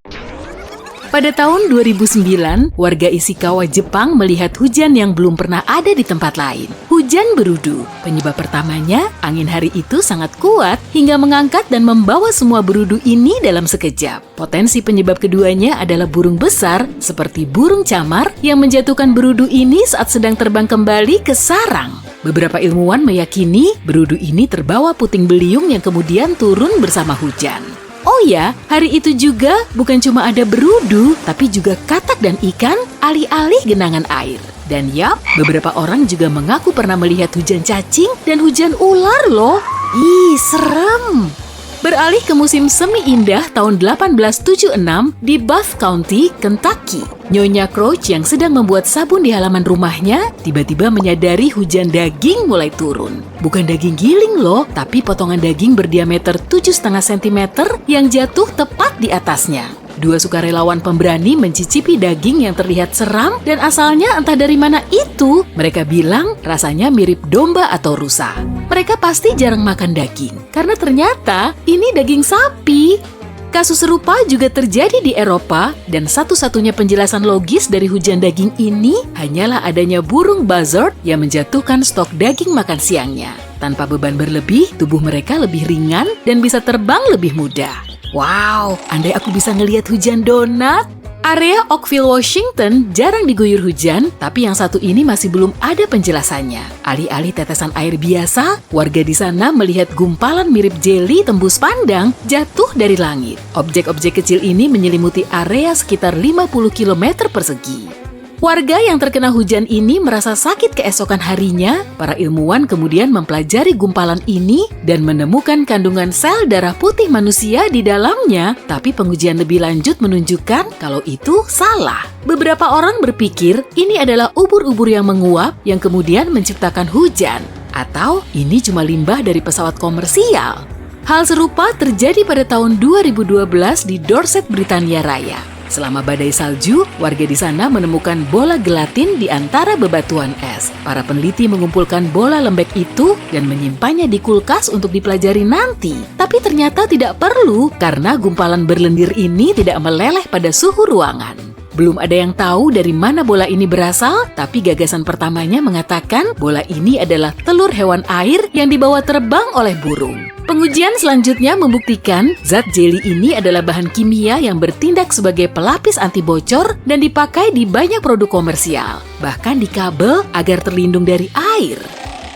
Pada tahun 2009, warga Ishikawa, Jepang melihat hujan yang belum pernah ada di tempat lain. Hujan berudu. Penyebab pertamanya, angin hari itu sangat kuat hingga mengangkat dan membawa semua berudu ini dalam sekejap. Potensi penyebab keduanya adalah burung besar seperti burung camar yang menjatuhkan berudu ini saat sedang terbang kembali ke sarang. Beberapa ilmuwan meyakini berudu ini terbawa puting beliung yang kemudian turun bersama hujan. Oh ya, hari itu juga bukan cuma ada berudu, tapi juga katak dan ikan alih-alih genangan air. Dan yap, beberapa orang juga mengaku pernah melihat hujan cacing dan hujan ular loh. Ih, serem. Beralih ke musim semi indah tahun 1876 di Bath County, Kentucky. Nyonya Crouch yang sedang membuat sabun di halaman rumahnya tiba-tiba menyadari hujan daging mulai turun. Bukan daging giling loh, tapi potongan daging berdiameter 7,5 cm yang jatuh tepat di atasnya. Dua sukarelawan pemberani mencicipi daging yang terlihat seram dan asalnya entah dari mana itu. Mereka bilang rasanya mirip domba atau rusa. Mereka pasti jarang makan daging, karena ternyata ini daging sapi. Kasus serupa juga terjadi di Eropa, dan satu-satunya penjelasan logis dari hujan daging ini hanyalah adanya burung buzzard yang menjatuhkan stok daging makan siangnya. Tanpa beban berlebih, tubuh mereka lebih ringan dan bisa terbang lebih mudah. Wow, andai aku bisa ngelihat hujan donat. Area Oakville, Washington jarang diguyur hujan, tapi yang satu ini masih belum ada penjelasannya. Alih-alih tetesan air biasa, warga di sana melihat gumpalan mirip jeli tembus pandang jatuh dari langit. Objek-objek kecil ini menyelimuti area sekitar 50 km persegi. Warga yang terkena hujan ini merasa sakit keesokan harinya. Para ilmuwan kemudian mempelajari gumpalan ini dan menemukan kandungan sel darah putih manusia di dalamnya, tapi pengujian lebih lanjut menunjukkan kalau itu salah. Beberapa orang berpikir ini adalah ubur-ubur yang menguap yang kemudian menciptakan hujan, atau ini cuma limbah dari pesawat komersial. Hal serupa terjadi pada tahun 2012 di Dorset, Britania Raya. Selama badai salju, warga di sana menemukan bola gelatin di antara bebatuan es. Para peneliti mengumpulkan bola lembek itu dan menyimpannya di kulkas untuk dipelajari nanti. Tapi ternyata tidak perlu karena gumpalan berlendir ini tidak meleleh pada suhu ruangan. Belum ada yang tahu dari mana bola ini berasal, tapi gagasan pertamanya mengatakan bola ini adalah telur hewan air yang dibawa terbang oleh burung. Pengujian selanjutnya membuktikan zat jeli ini adalah bahan kimia yang bertindak sebagai pelapis anti bocor dan dipakai di banyak produk komersial, bahkan di kabel agar terlindung dari air.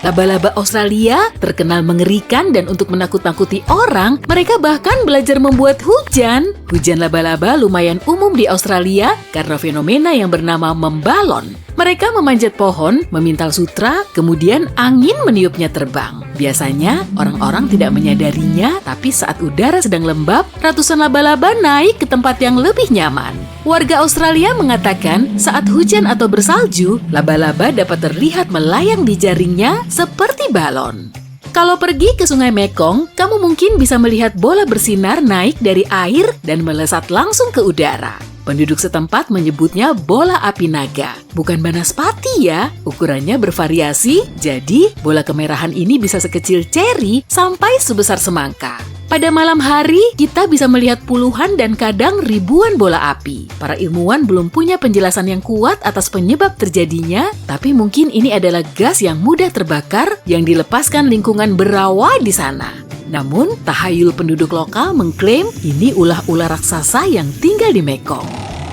Laba-laba Australia terkenal mengerikan dan untuk menakut-nakuti orang, mereka bahkan belajar membuat hujan. Hujan laba-laba lumayan umum di Australia karena fenomena yang bernama membalon. Mereka memanjat pohon, memintal sutra, kemudian angin meniupnya terbang. Biasanya, orang-orang tidak menyadarinya, tapi saat udara sedang lembab, ratusan laba-laba naik ke tempat yang lebih nyaman. Warga Australia mengatakan saat hujan atau bersalju, laba-laba dapat terlihat melayang di jaringnya seperti balon. Kalau pergi ke Sungai Mekong, kamu mungkin bisa melihat bola bersinar naik dari air dan melesat langsung ke udara. Penduduk setempat menyebutnya bola api naga. Bukan banaspati ya, ukurannya bervariasi, jadi bola kemerahan ini bisa sekecil ceri sampai sebesar semangka. Pada malam hari, kita bisa melihat puluhan dan kadang ribuan bola api. Para ilmuwan belum punya penjelasan yang kuat atas penyebab terjadinya, tapi mungkin ini adalah gas yang mudah terbakar yang dilepaskan lingkungan berawa di sana. Namun, tahayul penduduk lokal mengklaim ini ulah-ulah raksasa yang tinggal di Mekong.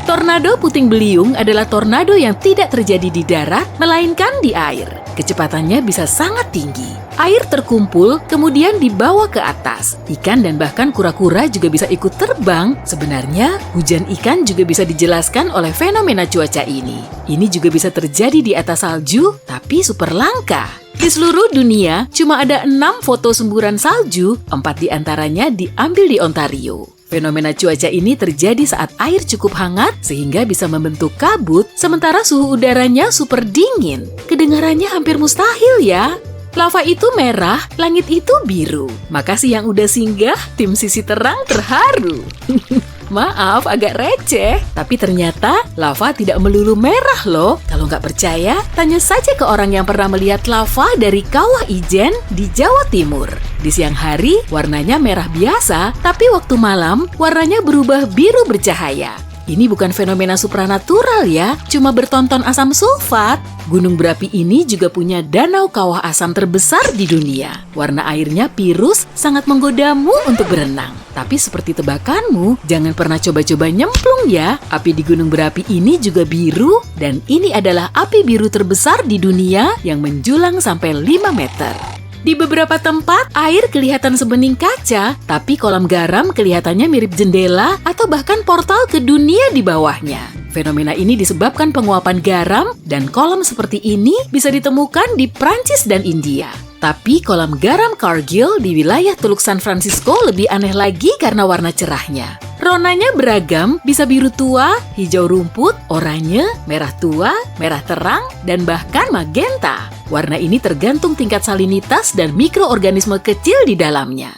Tornado puting beliung adalah tornado yang tidak terjadi di darat, melainkan di air. Kecepatannya bisa sangat tinggi. Air terkumpul, kemudian dibawa ke atas. Ikan dan bahkan kura-kura juga bisa ikut terbang. Sebenarnya, hujan ikan juga bisa dijelaskan oleh fenomena cuaca ini. Ini juga bisa terjadi di atas salju, tapi super langka. Di seluruh dunia, cuma ada 6 foto semburan salju, 4 diantaranya diambil di Ontario. Fenomena cuaca ini terjadi saat air cukup hangat sehingga bisa membentuk kabut, sementara suhu udaranya super dingin. Kedengarannya hampir mustahil ya. Lava itu merah, langit itu biru. Makasih yang udah singgah, tim Sisi Terang terharu. Maaf, agak receh. Tapi ternyata lava tidak melulu merah loh. Kalau nggak percaya, tanya saja ke orang yang pernah melihat lava dari Kawah Ijen di Jawa Timur. Di siang hari, warnanya merah biasa, tapi waktu malam, warnanya berubah biru bercahaya. Ini bukan fenomena supranatural ya, cuma bertonton asam sulfat. Gunung berapi ini juga punya danau kawah asam terbesar di dunia. Warna airnya pirus, sangat menggodamu untuk berenang. Tapi seperti tebakanmu, jangan pernah coba-coba nyemplung ya. Api di gunung berapi ini juga biru, dan ini adalah api biru terbesar di dunia yang menjulang sampai 5 meter. Di beberapa tempat, air kelihatan sebening kaca, tapi kolam garam kelihatannya mirip jendela atau bahkan portal ke dunia di bawahnya. Fenomena ini disebabkan penguapan garam, dan kolam seperti ini bisa ditemukan di Prancis dan India. Tapi kolam garam Cargill di wilayah Teluk San Francisco lebih aneh lagi karena warna cerahnya. Ronanya beragam, bisa biru tua, hijau rumput, oranye, merah tua, merah terang, dan bahkan magenta. Warna ini tergantung tingkat salinitas dan mikroorganisme kecil di dalamnya.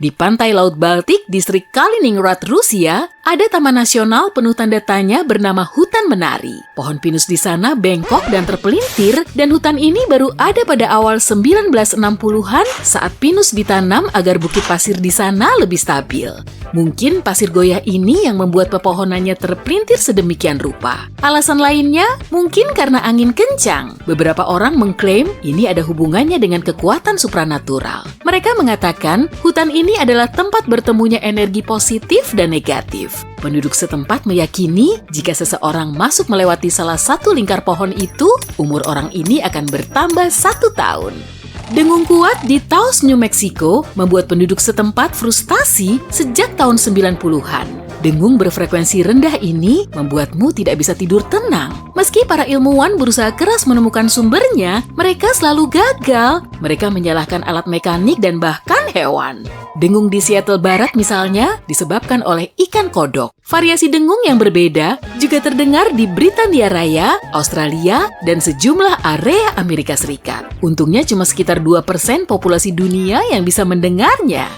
Di pantai Laut Baltik, distrik Kaliningrad, Rusia, ada taman nasional penuh tanda tanya bernama Hutan Menari. Pohon pinus di sana bengkok dan terpelintir, dan hutan ini baru ada pada awal 1960-an saat pinus ditanam agar bukit pasir di sana lebih stabil. Mungkin pasir goyah ini yang membuat pepohonannya terpelintir sedemikian rupa. Alasan lainnya mungkin karena angin kencang. Beberapa orang mengklaim ini ada hubungannya dengan kekuatan supranatural. Mereka mengatakan hutan ini adalah tempat bertemunya energi positif dan negatif. Penduduk setempat meyakini jika seseorang masuk melewati salah satu lingkar pohon itu, umur orang ini akan bertambah 1 tahun. Dengung kuat di Taos, New Mexico membuat penduduk setempat frustasi sejak tahun 90-an. Dengung berfrekuensi rendah ini membuatmu tidak bisa tidur tenang. Meski para ilmuwan berusaha keras menemukan sumbernya, mereka selalu gagal. Mereka menyalahkan alat mekanik dan bahkan hewan. Dengung di Seattle Barat misalnya disebabkan oleh ikan kodok. Variasi dengung yang berbeda juga terdengar di Britania Raya, Australia, dan sejumlah area Amerika Serikat. Untungnya cuma sekitar 2% populasi dunia yang bisa mendengarnya.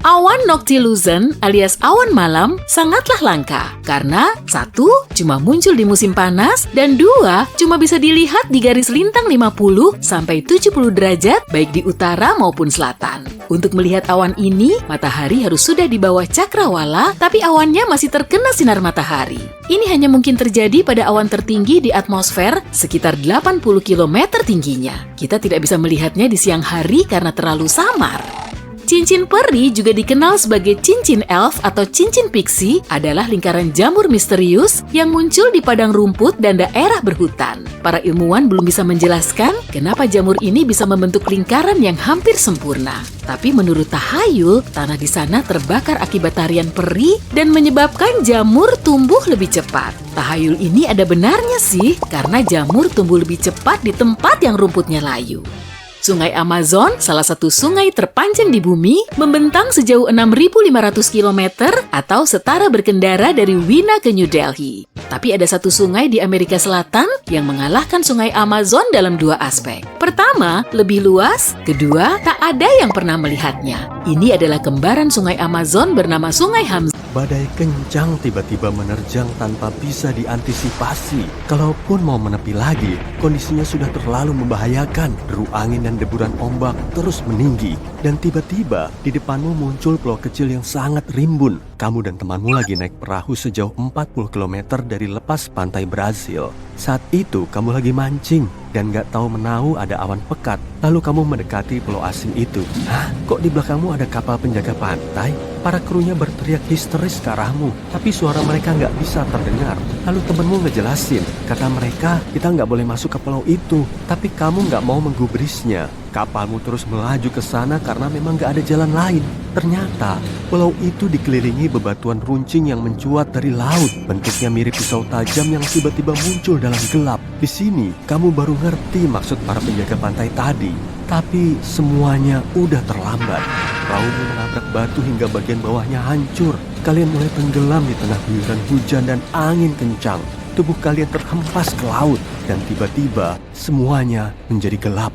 Awan noctilucent alias awan malam sangatlah langka karena 1. Cuma muncul di musim panas dan 2. Cuma bisa dilihat di garis lintang 50 sampai 70 derajat baik di utara maupun selatan. Untuk melihat awan ini, matahari harus sudah di bawah cakrawala tapi awannya masih terkena sinar matahari. Ini hanya mungkin terjadi pada awan tertinggi di atmosfer sekitar 80 km tingginya. Kita tidak bisa melihatnya di siang hari karena terlalu samar. Cincin peri, juga dikenal sebagai cincin elf atau cincin pixie, adalah lingkaran jamur misterius yang muncul di padang rumput dan daerah berhutan. Para ilmuwan belum bisa menjelaskan kenapa jamur ini bisa membentuk lingkaran yang hampir sempurna. Tapi menurut tahayul, tanah di sana terbakar akibat tarian peri dan menyebabkan jamur tumbuh lebih cepat. Tahayul ini ada benarnya sih, karena jamur tumbuh lebih cepat di tempat yang rumputnya layu. Sungai Amazon, salah satu sungai terpanjang di bumi, membentang sejauh 6.500 km atau setara berkendara dari Wina ke New Delhi. Tapi ada satu sungai di Amerika Selatan yang mengalahkan sungai Amazon dalam 2 aspek. Pertama, lebih luas. Kedua, tak ada yang pernah melihatnya. Ini adalah kembaran sungai Amazon bernama Sungai Hamzat. Badai kencang tiba-tiba menerjang tanpa bisa diantisipasi. Kalaupun mau menepi lagi, kondisinya sudah terlalu membahayakan. Deru angin dan deburan ombak terus meninggi. Dan tiba-tiba di depanmu muncul pulau kecil yang sangat rimbun. Kamu dan temanmu lagi naik perahu sejauh 40 km dari lepas pantai Brazil. Saat itu kamu lagi mancing dan gak tahu menahu ada awan pekat. Lalu kamu mendekati pulau asing itu. Hah? Kok di belakangmu ada kapal penjaga pantai? Para krunya berteriak histeris ke arahmu, tapi suara mereka gak bisa terdengar. Lalu temenmu ngejelasin, kata mereka kita gak boleh masuk ke pulau itu, tapi kamu gak mau menggubrisnya. Kapalmu terus melaju ke sana karena memang gak ada jalan lain. Ternyata pulau itu dikelilingi bebatuan runcing yang mencuat dari laut. Bentuknya mirip pisau tajam yang tiba-tiba muncul dalam gelap. Di sini kamu baru ngerti maksud para penjaga pantai tadi. Tapi semuanya udah terlambat. Perahumu menabrak batu hingga bagian bawahnya hancur. Kalian mulai tenggelam di tengah guyuran hujan dan angin kencang. Tubuh kalian terhempas ke laut dan tiba-tiba semuanya menjadi gelap.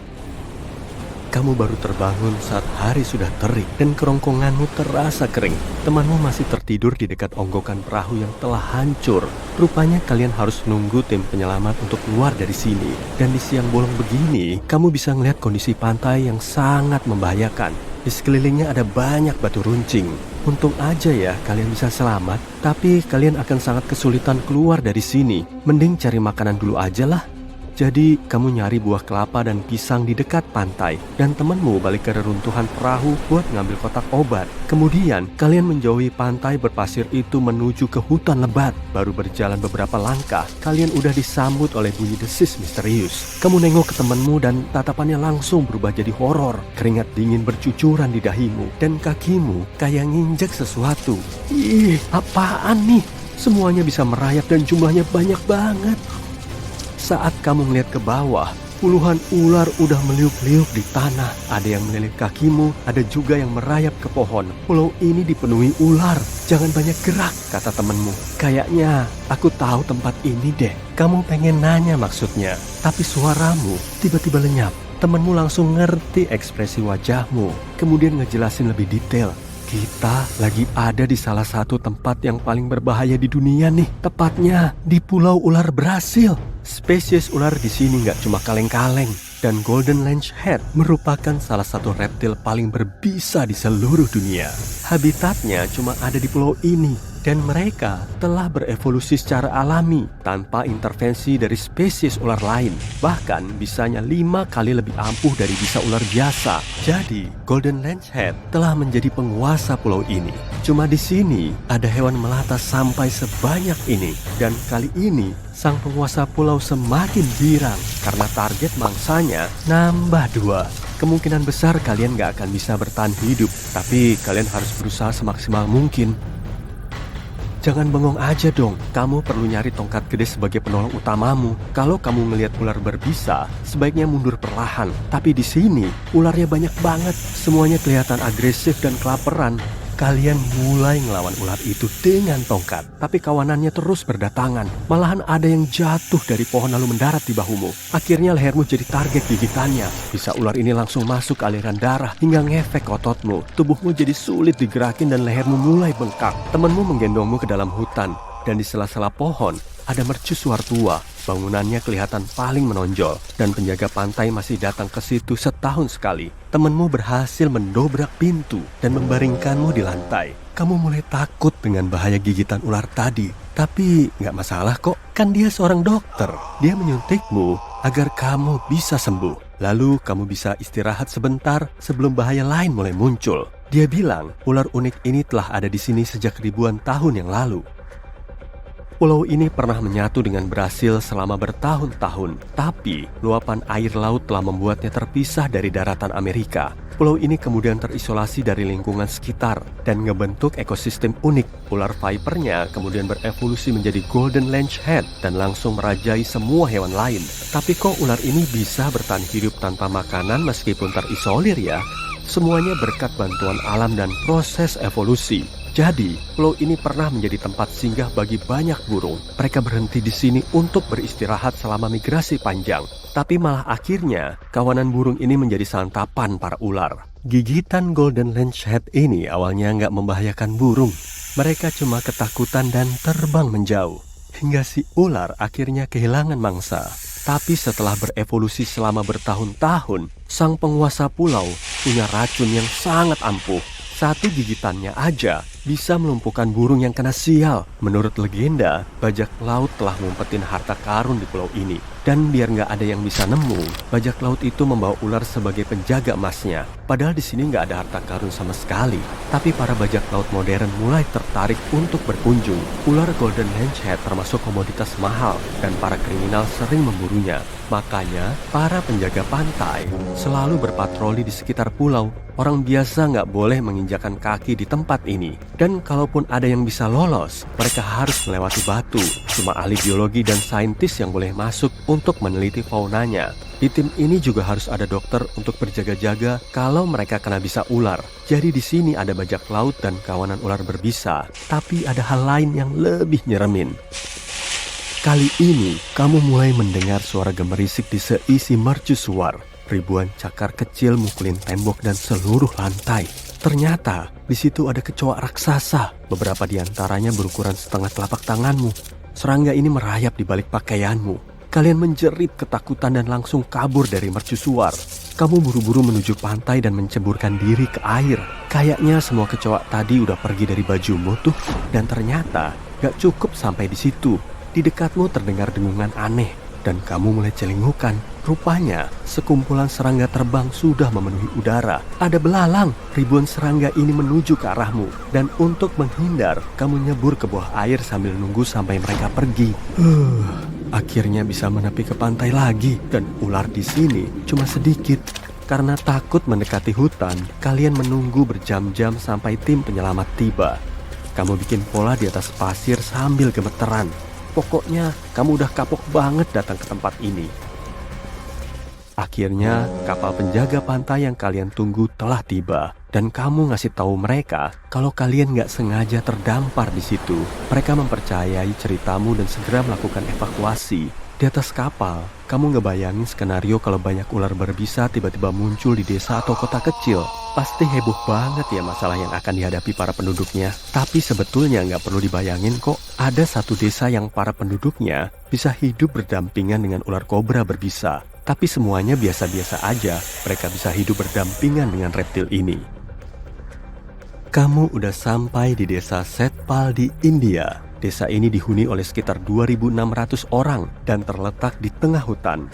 Kamu baru terbangun saat hari sudah terik dan kerongkonganmu terasa kering. Temanmu masih tertidur di dekat onggokan perahu yang telah hancur. Rupanya kalian harus nunggu tim penyelamat untuk keluar dari sini. Dan di siang bolong begini, kamu bisa melihat kondisi pantai yang sangat membahayakan. Di sekelilingnya ada banyak batu runcing. Untung aja ya kalian bisa selamat, tapi kalian akan sangat kesulitan keluar dari sini. Mending cari makanan dulu aja lah. Jadi kamu nyari buah kelapa dan pisang di dekat pantai, dan temanmu balik ke reruntuhan perahu buat ngambil kotak obat. Kemudian kalian menjauhi pantai berpasir itu menuju ke hutan lebat. Baru berjalan beberapa langkah, kalian udah disambut oleh bunyi desis misterius. Kamu nengok ke temanmu dan tatapannya langsung berubah jadi horor. Keringat dingin bercucuran di dahimu dan kakimu kayak nginjek sesuatu. Ih, apaan nih? Semuanya bisa merayap dan jumlahnya banyak banget. Saat kamu melihat ke bawah, puluhan ular udah meliuk-liuk di tanah. Ada yang melilit kakimu, ada juga yang merayap ke pohon. Pulau ini dipenuhi ular. Jangan banyak gerak, kata temenmu. Kayaknya aku tahu tempat ini deh. Kamu pengen nanya maksudnya, tapi suaramu tiba-tiba lenyap. Temenmu langsung ngerti ekspresi wajahmu. Kemudian ngejelasin lebih detail. Kita lagi ada di salah satu tempat yang paling berbahaya di dunia nih. Tepatnya di Pulau Ular Brasil. Spesies ular di sini nggak cuma kaleng-kaleng. Dan Golden Lancehead merupakan salah satu reptil paling berbisa di seluruh dunia. Habitatnya cuma ada di pulau ini. Dan mereka telah berevolusi secara alami tanpa intervensi dari spesies ular lain. Bahkan bisanya 5 kali lebih ampuh dari bisa ular biasa. Jadi Golden Lancehead telah menjadi penguasa pulau ini. Cuma di sini ada hewan melata sampai sebanyak ini. Dan kali ini sang penguasa pulau semakin girang karena target mangsanya nambah 2. Kemungkinan besar kalian gak akan bisa bertahan hidup, tapi kalian harus berusaha semaksimal mungkin. Jangan bengong aja dong, kamu perlu nyari tongkat gede sebagai penolong utamamu. Kalau kamu ngelihat ular berbisa, sebaiknya mundur perlahan. Tapi di sini, ularnya banyak banget. Semuanya kelihatan agresif dan kelaparan. Kalian mulai ngelawan ular itu dengan tongkat. Tapi kawanannya terus berdatangan. Malahan ada yang jatuh dari pohon lalu mendarat di bahumu. Akhirnya lehermu jadi target gigitannya. Bisa ular ini langsung masuk ke aliran darah hingga ngefek ototmu. Tubuhmu jadi sulit digerakin dan lehermu mulai bengkak. Temanmu menggendongmu ke dalam hutan. Dan di sela-sela pohon ada mercusuar tua. Bangunannya kelihatan paling menonjol. Dan penjaga pantai masih datang ke situ setahun sekali. Temanmu berhasil mendobrak pintu dan membaringkanmu di lantai. Kamu mulai takut dengan bahaya gigitan ular tadi. Tapi nggak masalah kok, kan dia seorang dokter. Dia menyuntikmu agar kamu bisa sembuh. Lalu kamu bisa istirahat sebentar sebelum bahaya lain mulai muncul. Dia bilang ular unik ini telah ada di sini sejak ribuan tahun yang lalu. Pulau ini pernah menyatu dengan Brasil selama bertahun-tahun, tapi luapan air laut telah membuatnya terpisah dari daratan Amerika. Pulau ini kemudian terisolasi dari lingkungan sekitar dan ngebentuk ekosistem unik. Ular vipernya kemudian berevolusi menjadi Golden Lancehead dan langsung merajai semua hewan lain. Tapi kok ular ini bisa bertahan hidup tanpa makanan meskipun terisolir ya? Semuanya berkat bantuan alam dan proses evolusi. Jadi, pulau ini pernah menjadi tempat singgah bagi banyak burung. Mereka berhenti di sini untuk beristirahat selama migrasi panjang. Tapi malah akhirnya, kawanan burung ini menjadi santapan para ular. Gigitan Golden Lancehead ini awalnya nggak membahayakan burung. Mereka cuma ketakutan dan terbang menjauh. Hingga si ular akhirnya kehilangan mangsa. Tapi setelah berevolusi selama bertahun-tahun, sang penguasa pulau punya racun yang sangat ampuh. Satu gigitannya aja bisa melumpuhkan burung yang kena sial. Menurut legenda, bajak laut telah ngumpetin harta karun di pulau ini. Dan biar nggak ada yang bisa nemu, bajak laut itu membawa ular sebagai penjaga emasnya. Padahal di sini nggak ada harta karun sama sekali. Tapi para bajak laut modern mulai tertarik untuk berkunjung. Ular Golden Lancehead termasuk komoditas mahal dan para kriminal sering memburunya. Makanya, para penjaga pantai selalu berpatroli di sekitar pulau. Orang biasa nggak boleh menginjakan kaki di tempat ini. Dan kalaupun ada yang bisa lolos, mereka harus melewati batu. Cuma ahli biologi dan saintis yang boleh masuk untuk meneliti faunanya. Di tim ini juga harus ada dokter untuk berjaga-jaga kalau mereka kena bisa ular. Jadi di sini ada bajak laut dan kawanan ular berbisa. Tapi ada hal lain yang lebih nyeremin. Kali ini, kamu mulai mendengar suara gemerisik di seisi mercusuar. Ribuan cakar kecil mukulin tembok dan seluruh lantai. Ternyata, di situ ada kecoa raksasa. Beberapa di antaranya berukuran setengah telapak tanganmu. Serangga ini merayap di balik pakaianmu. Kalian menjerit ketakutan dan langsung kabur dari mercusuar. Kamu buru-buru menuju pantai dan menceburkan diri ke air. Kayaknya semua kecoa tadi udah pergi dari bajumu tuh. Dan ternyata, gak cukup sampai di situ. Di dekatmu terdengar dengungan aneh. dan kamu mulai celingukan. Rupanya, sekumpulan serangga terbang sudah memenuhi udara. Ada belalang, ribuan serangga ini menuju ke arahmu. Dan untuk menghindar, kamu nyebur ke bawah air sambil nunggu sampai mereka pergi. Akhirnya bisa menepi ke pantai lagi, dan ular di sini cuma sedikit. Karena takut mendekati hutan, kalian menunggu berjam-jam sampai tim penyelamat tiba. Kamu bikin pola di atas pasir sambil gemeteran. Pokoknya kamu udah kapok banget datang ke tempat ini. Akhirnya kapal penjaga pantai yang kalian tunggu telah tiba. Dan kamu ngasih tahu mereka kalau kalian nggak sengaja terdampar di situ. Mereka mempercayai ceritamu dan segera melakukan evakuasi. Di atas kapal, kamu ngebayangin skenario kalau banyak ular berbisa tiba-tiba muncul di desa atau kota kecil. Pasti heboh banget ya masalah yang akan dihadapi para penduduknya. Tapi sebetulnya nggak perlu dibayangin kok. Ada satu desa yang para penduduknya bisa hidup berdampingan dengan ular kobra berbisa. Tapi semuanya biasa-biasa aja. Mereka bisa hidup berdampingan dengan reptil ini. Kamu udah sampai di desa Setpal di India. Desa ini dihuni oleh sekitar 2.600 orang dan terletak di tengah hutan.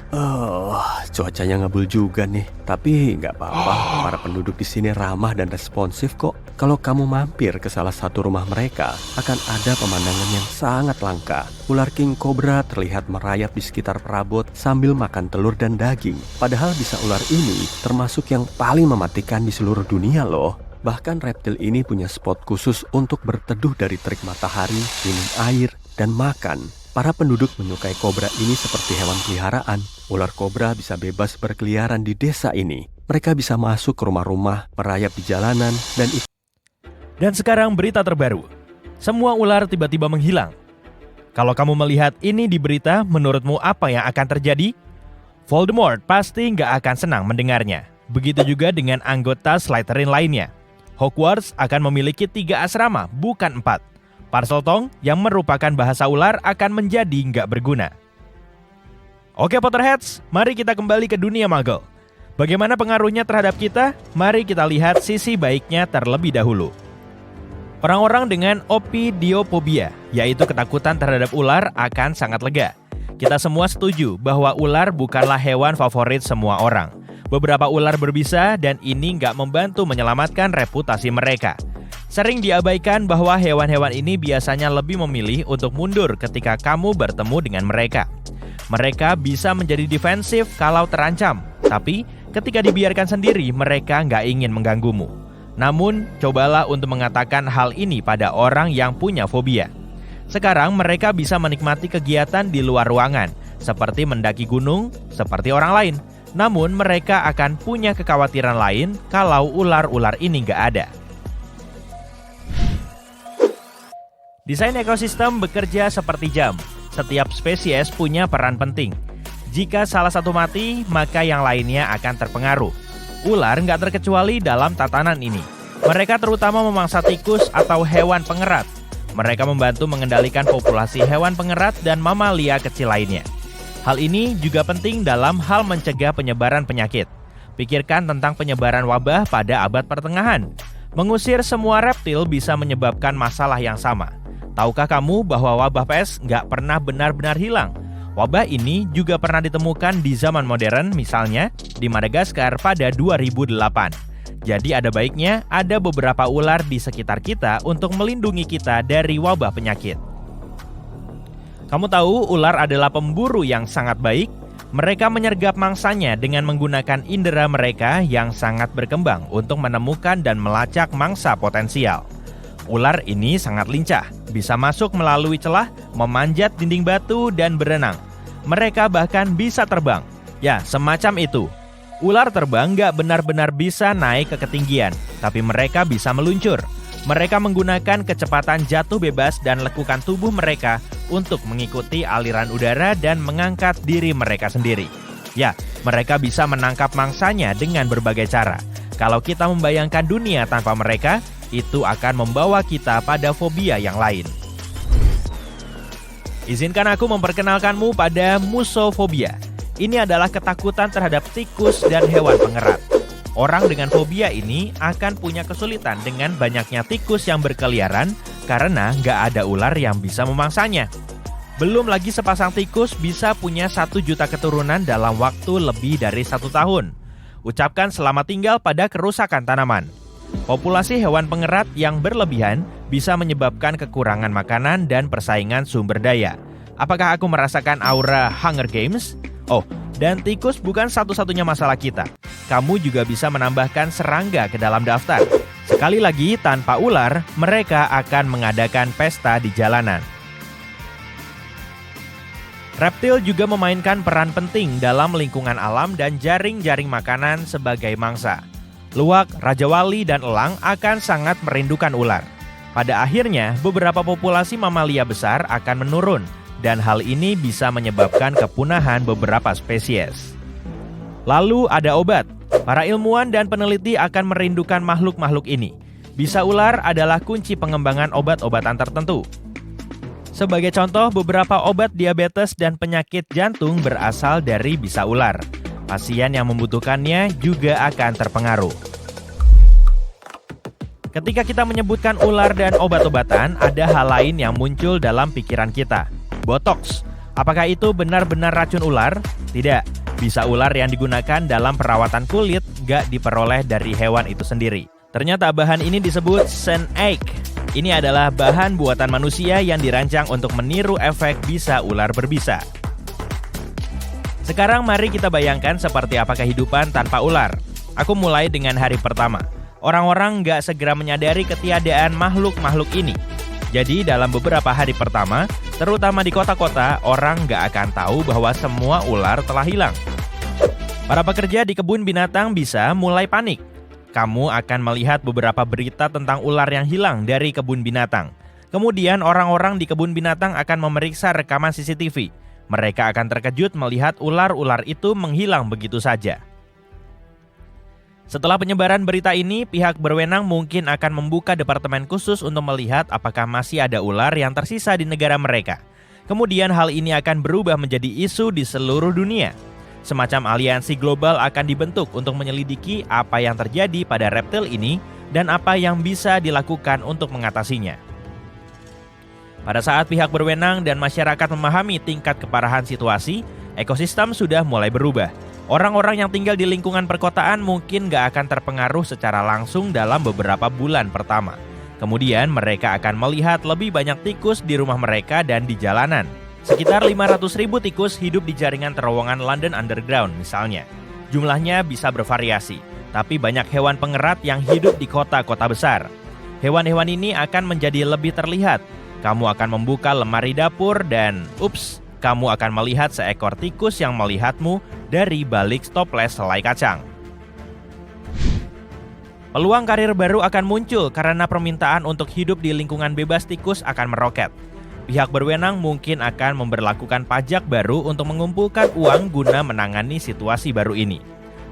Cuacanya ngabul juga nih. Tapi nggak apa-apa, para penduduk di sini ramah dan responsif kok. Kalau kamu mampir ke salah satu rumah mereka, akan ada pemandangan yang sangat langka. Ular king cobra terlihat merayap di sekitar perabot sambil makan telur dan daging. Padahal bisa ular ini termasuk yang paling mematikan di seluruh dunia loh. Bahkan reptil ini punya spot khusus untuk berteduh dari terik matahari, minum air, dan makan. Para penduduk menyukai kobra ini seperti hewan peliharaan. Ular kobra bisa bebas berkeliaran di desa ini. Mereka bisa masuk ke rumah-rumah, merayap di jalanan, Dan sekarang berita terbaru. Semua ular tiba-tiba menghilang. Kalau kamu melihat ini di berita, menurutmu apa yang akan terjadi? Voldemort pasti nggak akan senang mendengarnya. Begitu juga dengan anggota Slytherin lainnya. Hogwarts akan memiliki 3 asrama, bukan 4. Parseltongue yang merupakan bahasa ular akan menjadi nggak berguna. Oke Potterheads, mari kita kembali ke dunia Muggle. Bagaimana pengaruhnya terhadap kita? Mari kita lihat sisi baiknya terlebih dahulu. Orang-orang dengan opidiophobia, yaitu ketakutan terhadap ular, akan sangat lega. Kita semua setuju bahwa ular bukanlah hewan favorit semua orang. Beberapa ular berbisa dan ini nggak membantu menyelamatkan reputasi mereka. Sering diabaikan bahwa hewan-hewan ini biasanya lebih memilih untuk mundur ketika kamu bertemu dengan mereka. Mereka bisa menjadi defensif kalau terancam, tapi ketika dibiarkan sendiri mereka nggak ingin mengganggumu. Namun, cobalah untuk mengatakan hal ini pada orang yang punya fobia. Sekarang mereka bisa menikmati kegiatan di luar ruangan, seperti mendaki gunung, seperti orang lain. Namun mereka akan punya kekhawatiran lain kalau ular-ular ini nggak ada. Desain ekosistem bekerja seperti jam. Setiap spesies punya peran penting. Jika salah satu mati, maka yang lainnya akan terpengaruh. Ular nggak terkecuali dalam tatanan ini. Mereka terutama memangsa tikus atau hewan pengerat. Mereka membantu mengendalikan populasi hewan pengerat dan mamalia kecil lainnya. Hal ini juga penting dalam hal mencegah penyebaran penyakit. Pikirkan tentang penyebaran wabah pada abad pertengahan. Mengusir semua reptil bisa menyebabkan masalah yang sama. Tahukah kamu bahwa wabah pes nggak pernah benar-benar hilang? Wabah ini juga pernah ditemukan di zaman modern, misalnya di Madagaskar pada 2008. Jadi ada baiknya ada beberapa ular di sekitar kita untuk melindungi kita dari wabah penyakit. Kamu tahu ular adalah pemburu yang sangat baik? Mereka menyergap mangsanya dengan menggunakan indera mereka yang sangat berkembang untuk menemukan dan melacak mangsa potensial. Ular ini sangat lincah, bisa masuk melalui celah, memanjat dinding batu, dan berenang. Mereka bahkan bisa terbang. Ya, semacam itu. Ular terbang nggak benar-benar bisa naik ke ketinggian, tapi mereka bisa meluncur. Mereka menggunakan kecepatan jatuh bebas dan lekukan tubuh mereka untuk mengikuti aliran udara dan mengangkat diri mereka sendiri. Ya, mereka bisa menangkap mangsanya dengan berbagai cara. Kalau kita membayangkan dunia tanpa mereka, itu akan membawa kita pada fobia yang lain. Izinkan aku memperkenalkanmu pada musofobia. Ini adalah ketakutan terhadap tikus dan hewan pengerat. Orang dengan fobia ini akan punya kesulitan dengan banyaknya tikus yang berkeliaran karena nggak ada ular yang bisa memangsanya. Belum lagi sepasang tikus bisa punya 1 juta keturunan dalam waktu lebih dari 1 tahun. Ucapkan selamat tinggal pada kerusakan tanaman. Populasi hewan pengerat yang berlebihan bisa menyebabkan kekurangan makanan dan persaingan sumber daya. Apakah aku merasakan aura Hunger Games? Oh, dan tikus bukan satu-satunya masalah kita. Kamu juga bisa menambahkan serangga ke dalam daftar. Sekali lagi, tanpa ular, mereka akan mengadakan pesta di jalanan. Reptil juga memainkan peran penting dalam lingkungan alam dan jaring-jaring makanan sebagai mangsa. Luwak, raja wali, dan elang akan sangat merindukan ular. Pada akhirnya, beberapa populasi mamalia besar akan menurun, dan hal ini bisa menyebabkan kepunahan beberapa spesies. Lalu ada obat. Para ilmuwan dan peneliti akan merindukan makhluk-makhluk ini. Bisa ular adalah kunci pengembangan obat-obatan tertentu. Sebagai contoh, beberapa obat diabetes dan penyakit jantung berasal dari bisa ular. Pasien yang membutuhkannya juga akan terpengaruh. Ketika kita menyebutkan ular dan obat-obatan, ada hal lain yang muncul dalam pikiran kita. Botox. Apakah itu benar-benar racun ular? Tidak. Bisa ular yang digunakan dalam perawatan kulit gak diperoleh dari hewan itu sendiri. Ternyata bahan ini disebut SNAC. Ini adalah bahan buatan manusia yang dirancang untuk meniru efek bisa ular berbisa. Sekarang mari kita bayangkan seperti apa kehidupan tanpa ular. Aku mulai dengan hari pertama. Orang-orang nggak segera menyadari ketiadaan makhluk-makhluk ini. Jadi dalam beberapa hari pertama, terutama di kota-kota, orang nggak akan tahu bahwa semua ular telah hilang. Para pekerja di kebun binatang bisa mulai panik. Kamu akan melihat beberapa berita tentang ular yang hilang dari kebun binatang. Kemudian orang-orang di kebun binatang akan memeriksa rekaman CCTV. Mereka akan terkejut melihat ular-ular itu menghilang begitu saja. Setelah penyebaran berita ini, pihak berwenang mungkin akan membuka departemen khusus untuk melihat apakah masih ada ular yang tersisa di negara mereka. Kemudian hal ini akan berubah menjadi isu di seluruh dunia. Semacam aliansi global akan dibentuk untuk menyelidiki apa yang terjadi pada reptil ini dan apa yang bisa dilakukan untuk mengatasinya. Pada saat pihak berwenang dan masyarakat memahami tingkat keparahan situasi, ekosistem sudah mulai berubah. Orang-orang yang tinggal di lingkungan perkotaan mungkin gak akan terpengaruh secara langsung dalam beberapa bulan pertama. Kemudian mereka akan melihat lebih banyak tikus di rumah mereka dan di jalanan. Sekitar 500.000 tikus hidup di jaringan terowongan London Underground misalnya. Jumlahnya bisa bervariasi, tapi banyak hewan pengerat yang hidup di kota-kota besar. Hewan-hewan ini akan menjadi lebih terlihat. Kamu akan membuka lemari dapur dan, kamu akan melihat seekor tikus yang melihatmu dari balik toples selai kacang. Peluang karir baru akan muncul karena permintaan untuk hidup di lingkungan bebas tikus akan meroket. Pihak berwenang mungkin akan memberlakukan pajak baru untuk mengumpulkan uang guna menangani situasi baru ini.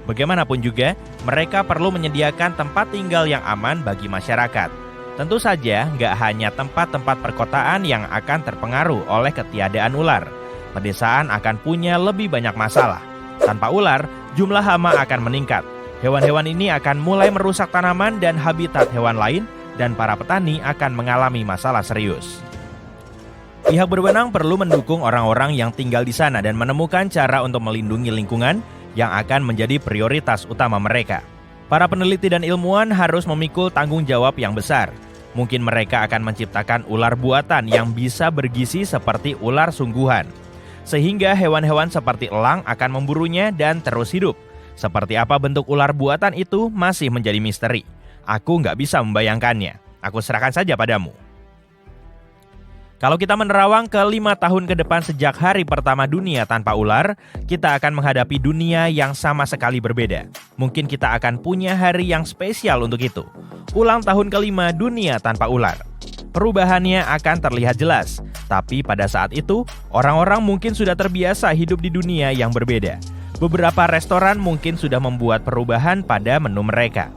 Bagaimanapun juga, mereka perlu menyediakan tempat tinggal yang aman bagi masyarakat. Tentu saja, nggak hanya tempat-tempat perkotaan yang akan terpengaruh oleh ketiadaan ular. Pedesaan akan punya lebih banyak masalah. Tanpa ular, jumlah hama akan meningkat. Hewan-hewan ini akan mulai merusak tanaman dan habitat hewan lain, dan para petani akan mengalami masalah serius. Pihak berwenang perlu mendukung orang-orang yang tinggal di sana dan menemukan cara untuk melindungi lingkungan yang akan menjadi prioritas utama mereka. Para peneliti dan ilmuwan harus memikul tanggung jawab yang besar. Mungkin mereka akan menciptakan ular buatan yang bisa bergizi seperti ular sungguhan. Sehingga hewan-hewan seperti elang akan memburunya dan terus hidup. Seperti apa bentuk ular buatan itu masih menjadi misteri. Aku nggak bisa membayangkannya. Aku serahkan saja padamu. Kalau kita menerawang ke 5 tahun ke depan sejak hari pertama dunia tanpa ular, kita akan menghadapi dunia yang sama sekali berbeda. Mungkin kita akan punya hari yang spesial untuk itu. Ulang tahun ke-5 dunia tanpa ular. Perubahannya akan terlihat jelas, tapi pada saat itu, orang-orang mungkin sudah terbiasa hidup di dunia yang berbeda. Beberapa restoran mungkin sudah membuat perubahan pada menu mereka.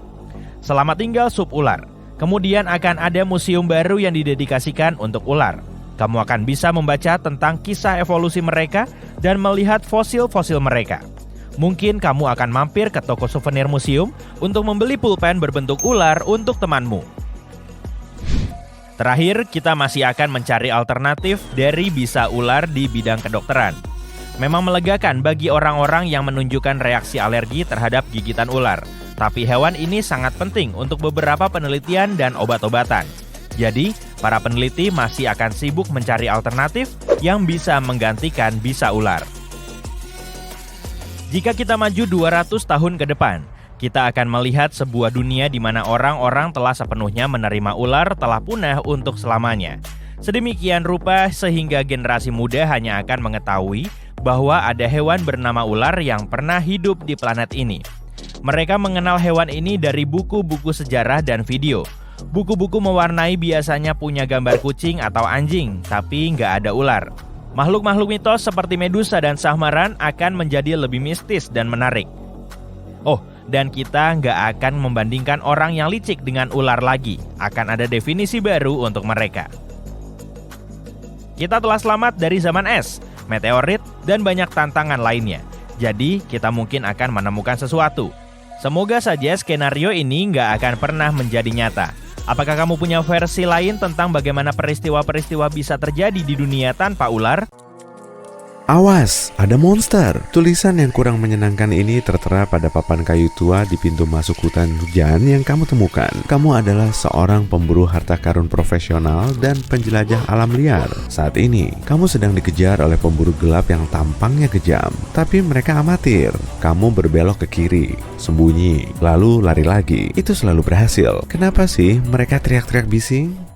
Selamat tinggal sup ular. Kemudian akan ada museum baru yang didedikasikan untuk ular. Kamu akan bisa membaca tentang kisah evolusi mereka dan melihat fosil-fosil mereka. Mungkin kamu akan mampir ke toko souvenir museum untuk membeli pulpen berbentuk ular untuk temanmu. Terakhir, kita masih akan mencari alternatif dari bisa ular di bidang kedokteran. Memang melegakan bagi orang-orang yang menunjukkan reaksi alergi terhadap gigitan ular. Tapi hewan ini sangat penting untuk beberapa penelitian dan obat-obatan. Jadi, para peneliti masih akan sibuk mencari alternatif yang bisa menggantikan bisa ular. Jika kita maju 200 tahun ke depan, kita akan melihat sebuah dunia di mana orang-orang telah sepenuhnya menerima ular telah punah untuk selamanya. Sedemikian rupa sehingga generasi muda hanya akan mengetahui bahwa ada hewan bernama ular yang pernah hidup di planet ini. Mereka mengenal hewan ini dari buku-buku sejarah dan video. Buku-buku mewarnai biasanya punya gambar kucing atau anjing, tapi nggak ada ular. Makhluk-makhluk mitos seperti Medusa dan Sahmaran akan menjadi lebih mistis dan menarik. Oh, dan kita nggak akan membandingkan orang yang licik dengan ular lagi. Akan ada definisi baru untuk mereka. Kita telah selamat dari zaman es, meteorit, dan banyak tantangan lainnya. Jadi, kita mungkin akan menemukan sesuatu. Semoga saja skenario ini nggak akan pernah menjadi nyata. Apakah kamu punya versi lain tentang bagaimana peristiwa-peristiwa bisa terjadi di dunia tanpa ular? Awas, ada monster. Tulisan yang kurang menyenangkan ini tertera pada papan kayu tua di pintu masuk hutan hujan yang kamu temukan. Kamu adalah seorang pemburu harta karun profesional dan penjelajah alam liar. Saat ini, kamu sedang dikejar oleh pemburu gelap yang tampangnya kejam. Tapi mereka amatir. Kamu berbelok ke kiri, sembunyi, lalu lari lagi. Itu selalu berhasil. Kenapa sih mereka teriak-teriak bising?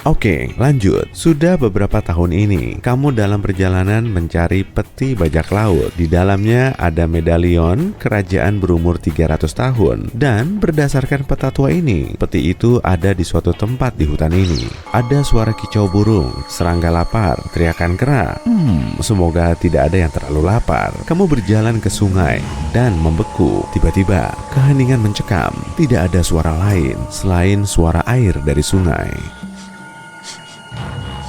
Oke, lanjut. Sudah beberapa tahun ini, kamu dalam perjalanan mencari peti bajak laut. Di dalamnya ada medalion kerajaan berumur 300 tahun. Dan berdasarkan peta tua ini, peti itu ada di suatu tempat di hutan ini. Ada suara kicau burung, serangga lapar, teriakan kera. Semoga tidak ada yang terlalu lapar. Kamu berjalan ke sungai dan membeku. Tiba-tiba, keheningan mencekam. Tidak ada suara lain selain suara air dari sungai.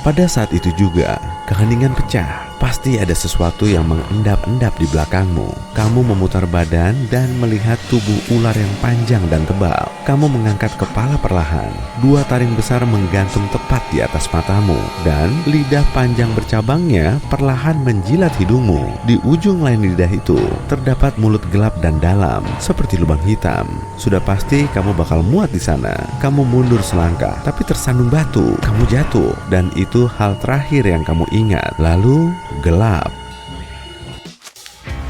Pada saat itu juga, keheningan pecah. Pasti ada sesuatu yang mengendap-endap di belakangmu. Kamu memutar badan dan melihat tubuh ular yang panjang dan tebal. Kamu mengangkat kepala perlahan. 2 taring besar menggantung tepat di atas matamu. Dan lidah panjang bercabangnya perlahan menjilat hidungmu. Di ujung lain lidah itu, terdapat mulut gelap dan dalam, seperti lubang hitam. Sudah pasti kamu bakal muat di sana. Kamu mundur selangkah, tapi tersandung batu. Kamu jatuh, dan itu hal terakhir yang kamu ingat. Lalu gelap.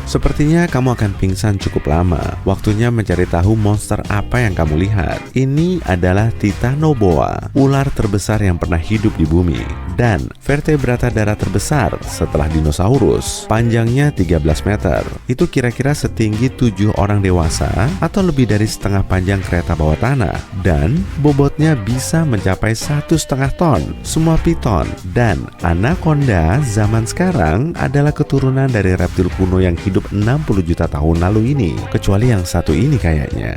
Sepertinya kamu akan pingsan cukup lama. Waktunya mencari tahu monster apa yang kamu lihat. Ini adalah Titanoboa, ular terbesar yang pernah hidup di bumi dan vertebrata darat terbesar setelah dinosaurus. Panjangnya 13 meter. Itu kira-kira setinggi 7 orang dewasa atau lebih dari setengah panjang kereta bawah tanah, dan bobotnya bisa mencapai 1,5 ton. Semua piton dan anaconda zaman sekarang adalah keturunan dari reptil kuno yang hidup 60 juta tahun lalu ini, kecuali yang satu ini kayaknya.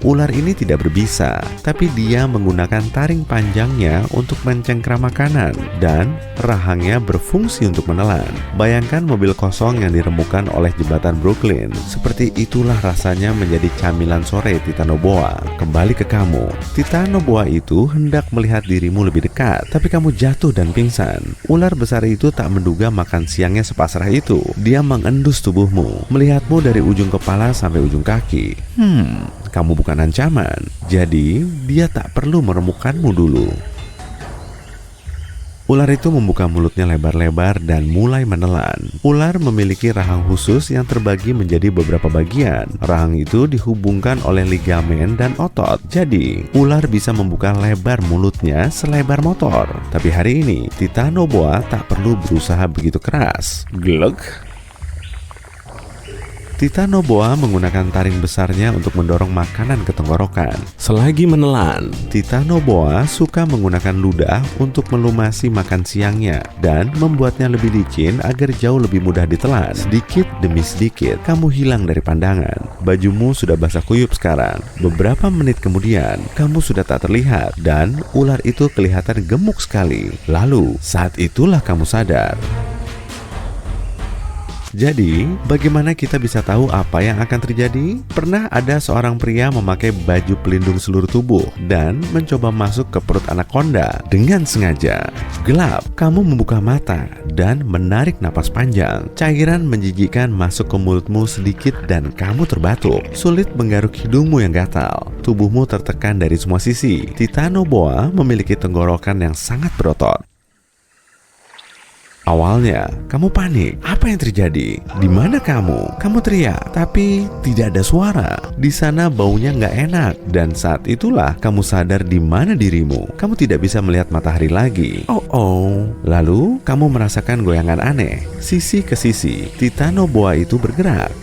Ular ini tidak berbisa, tapi dia menggunakan taring panjangnya untuk mencengkram makanan dan rahangnya berfungsi untuk menelan. Bayangkan mobil kosong yang dirembukan oleh jembatan Brooklyn. Seperti itulah rasanya menjadi camilan sore Titanoboa. Kembali ke kamu. Titanoboa itu hendak melihat dirimu lebih dekat, tapi kamu jatuh dan pingsan. Ular besar itu tak menduga makan siangnya sepasrah itu. Dia mengendus tubuhmu, melihatmu dari ujung kepala sampai ujung kaki. Kamu bukan ancaman, jadi dia tak perlu meremukkanmu dulu. Ular itu membuka mulutnya lebar-lebar dan mulai menelan. Ular memiliki rahang khusus yang terbagi menjadi beberapa bagian. Rahang itu dihubungkan oleh ligamen dan otot. Jadi, ular bisa membuka lebar mulutnya selebar motor. Tapi hari ini, Titanoboa tak perlu berusaha begitu keras. Glug! Titanoboa menggunakan taring besarnya untuk mendorong makanan ke tenggorokan. Selagi menelan, Titanoboa suka menggunakan ludah untuk melumasi makan siangnya dan membuatnya lebih licin agar jauh lebih mudah ditelan. Sedikit demi sedikit, kamu hilang dari pandangan. Bajumu sudah basah kuyup sekarang. Beberapa menit kemudian, kamu sudah tak terlihat dan ular itu kelihatan gemuk sekali. Lalu, saat itulah kamu sadar. Jadi, bagaimana kita bisa tahu apa yang akan terjadi? Pernah ada seorang pria memakai baju pelindung seluruh tubuh dan mencoba masuk ke perut anaconda dengan sengaja. Gelap, kamu membuka mata dan menarik napas panjang. Cairan menjijikkan masuk ke mulutmu sedikit dan kamu terbatuk. Sulit menggaruk hidungmu yang gatal. Tubuhmu tertekan dari semua sisi. Titanoboa memiliki tenggorokan yang sangat berotot. Awalnya, kamu panik. Apa yang terjadi? Di mana kamu? Kamu teriak, tapi tidak ada suara. Di sana baunya nggak enak. Dan saat itulah kamu sadar di mana dirimu. Kamu tidak bisa melihat matahari lagi. Oh. Lalu, kamu merasakan goyangan aneh. Sisi ke sisi, Titanoboa itu bergerak.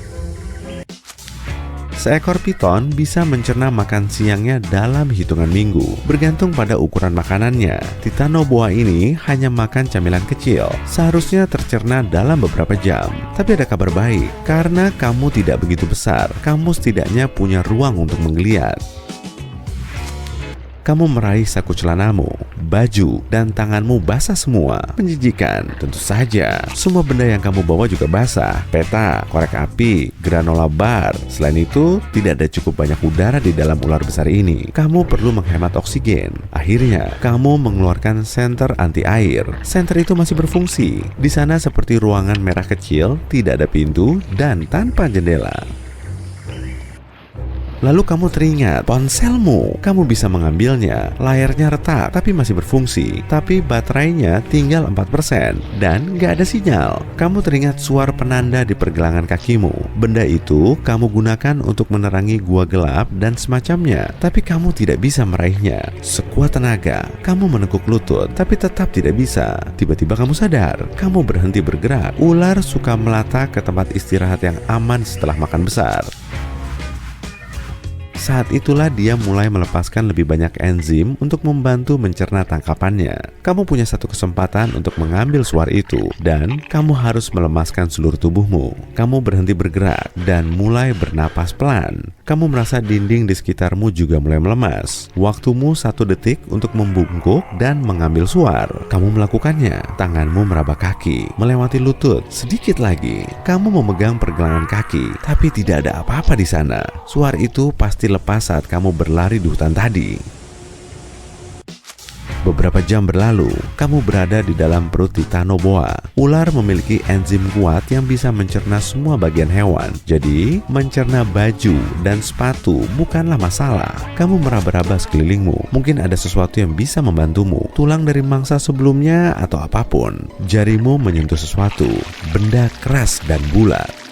Seekor piton bisa mencerna makan siangnya dalam hitungan minggu, bergantung pada ukuran makanannya. Titanoboa ini hanya makan camilan kecil, seharusnya tercerna dalam beberapa jam. Tapi ada kabar baik, karena kamu tidak begitu besar, kamu setidaknya punya ruang untuk menggeliat. Kamu meraih saku celanamu, baju, dan tanganmu basah semua. Menjijikan, tentu saja. Semua benda yang kamu bawa juga basah. Peta, korek api, granola bar. Selain itu, tidak ada cukup banyak udara di dalam ular besar ini. Kamu perlu menghemat oksigen. Akhirnya, kamu mengeluarkan senter anti air. Senter itu masih berfungsi. Di sana seperti ruangan merah kecil, tidak ada pintu, dan tanpa jendela. Lalu kamu teringat ponselmu. Kamu bisa mengambilnya. Layarnya retak tapi masih berfungsi. Tapi baterainya tinggal 4% dan gak ada sinyal. Kamu teringat suara penanda di pergelangan kakimu. Benda itu kamu gunakan untuk menerangi gua gelap dan semacamnya. Tapi kamu tidak bisa meraihnya. Sekuat tenaga, kamu menekuk lutut tapi tetap tidak bisa. Tiba-tiba kamu sadar. Kamu berhenti bergerak. Ular suka melata ke tempat istirahat yang aman setelah makan besar. Saat itulah dia mulai melepaskan lebih banyak enzim untuk membantu mencerna tangkapannya. Kamu punya satu kesempatan untuk mengambil suar itu, dan kamu harus melemaskan seluruh tubuhmu. Kamu berhenti bergerak dan mulai bernapas pelan. Kamu merasa dinding di sekitarmu juga mulai melemas. Waktumu 1 detik untuk membungkuk dan mengambil suar. Kamu melakukannya. Tanganmu meraba kaki, melewati lutut. Sedikit lagi, kamu memegang pergelangan kaki, tapi tidak ada apa-apa di sana. Suar itu pasti lepas saat kamu berlari di hutan tadi. Beberapa jam berlalu, kamu berada di dalam perut Titanoboa. Ular memiliki enzim kuat yang bisa mencerna semua bagian hewan. Jadi, mencerna baju dan sepatu bukanlah masalah. Kamu meraba-raba sekelilingmu. Mungkin ada sesuatu yang bisa membantumu. Tulang dari mangsa sebelumnya atau apapun. Jarimu menyentuh sesuatu. Benda keras dan bulat.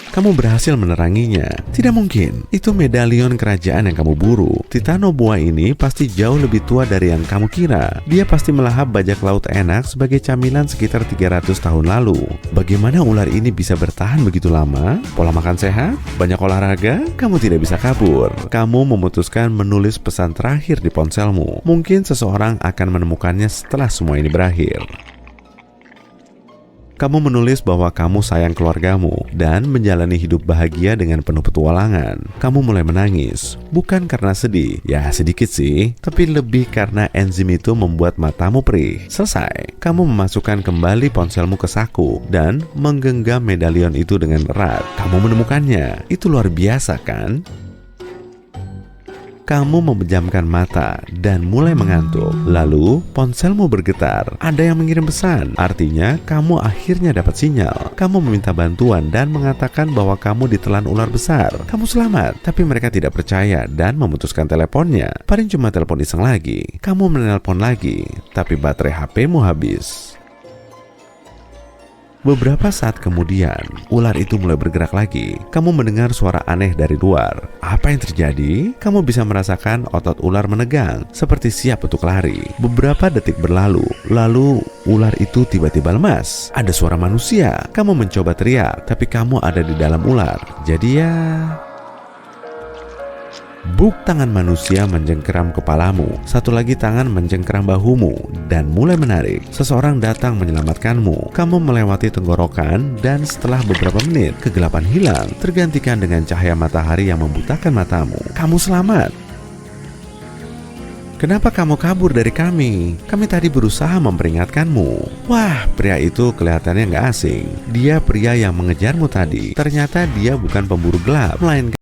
Kamu berhasil meneranginya. Tidak mungkin. Itu medalion kerajaan yang kamu buru. Titanoboa ini pasti jauh lebih tua dari yang kamu kira. Dia pasti melahap bajak laut enak sebagai camilan sekitar 300 tahun lalu. Bagaimana ular ini bisa bertahan begitu lama? Pola makan sehat? Banyak olahraga? Kamu tidak bisa kabur. Kamu memutuskan menulis pesan terakhir di ponselmu. Mungkin seseorang akan menemukannya setelah semua ini berakhir. Kamu menulis bahwa kamu sayang keluargamu dan menjalani hidup bahagia dengan penuh petualangan. Kamu mulai menangis, bukan karena sedih, ya sedikit sih, tapi lebih karena enzim itu membuat matamu perih. Selesai, kamu memasukkan kembali ponselmu ke saku dan menggenggam medalion itu dengan erat. Kamu menemukannya, itu luar biasa kan? Kamu memejamkan mata dan mulai mengantuk. Lalu ponselmu bergetar. Ada yang mengirim pesan. Artinya kamu akhirnya dapat sinyal. Kamu meminta bantuan dan mengatakan bahwa kamu ditelan ular besar. Kamu selamat, tapi mereka tidak percaya dan memutuskan teleponnya. Paling cuma telepon iseng lagi. Kamu menelpon lagi, tapi baterai HP-mu habis. Beberapa saat kemudian, ular itu mulai bergerak lagi. Kamu mendengar suara aneh dari luar. Apa yang terjadi? Kamu bisa merasakan otot ular menegang, seperti siap untuk lari. Beberapa detik berlalu, lalu ular itu tiba-tiba lemas. Ada suara manusia. Kamu mencoba teriak, tapi kamu ada di dalam ular. Jadi ya... Buk, tangan manusia mencengkeram kepalamu. Satu lagi tangan mencengkeram bahumu dan mulai menarik. Seseorang datang menyelamatkanmu. Kamu melewati tenggorokan dan setelah beberapa menit, kegelapan hilang, tergantikan dengan cahaya matahari yang membutakan matamu. Kamu selamat. Kenapa kamu kabur dari kami? Kami tadi berusaha memperingatkanmu. Wah, pria itu kelihatannya nggak asing. Dia pria yang mengejarmu tadi. Ternyata dia bukan pemburu gelap, melainkan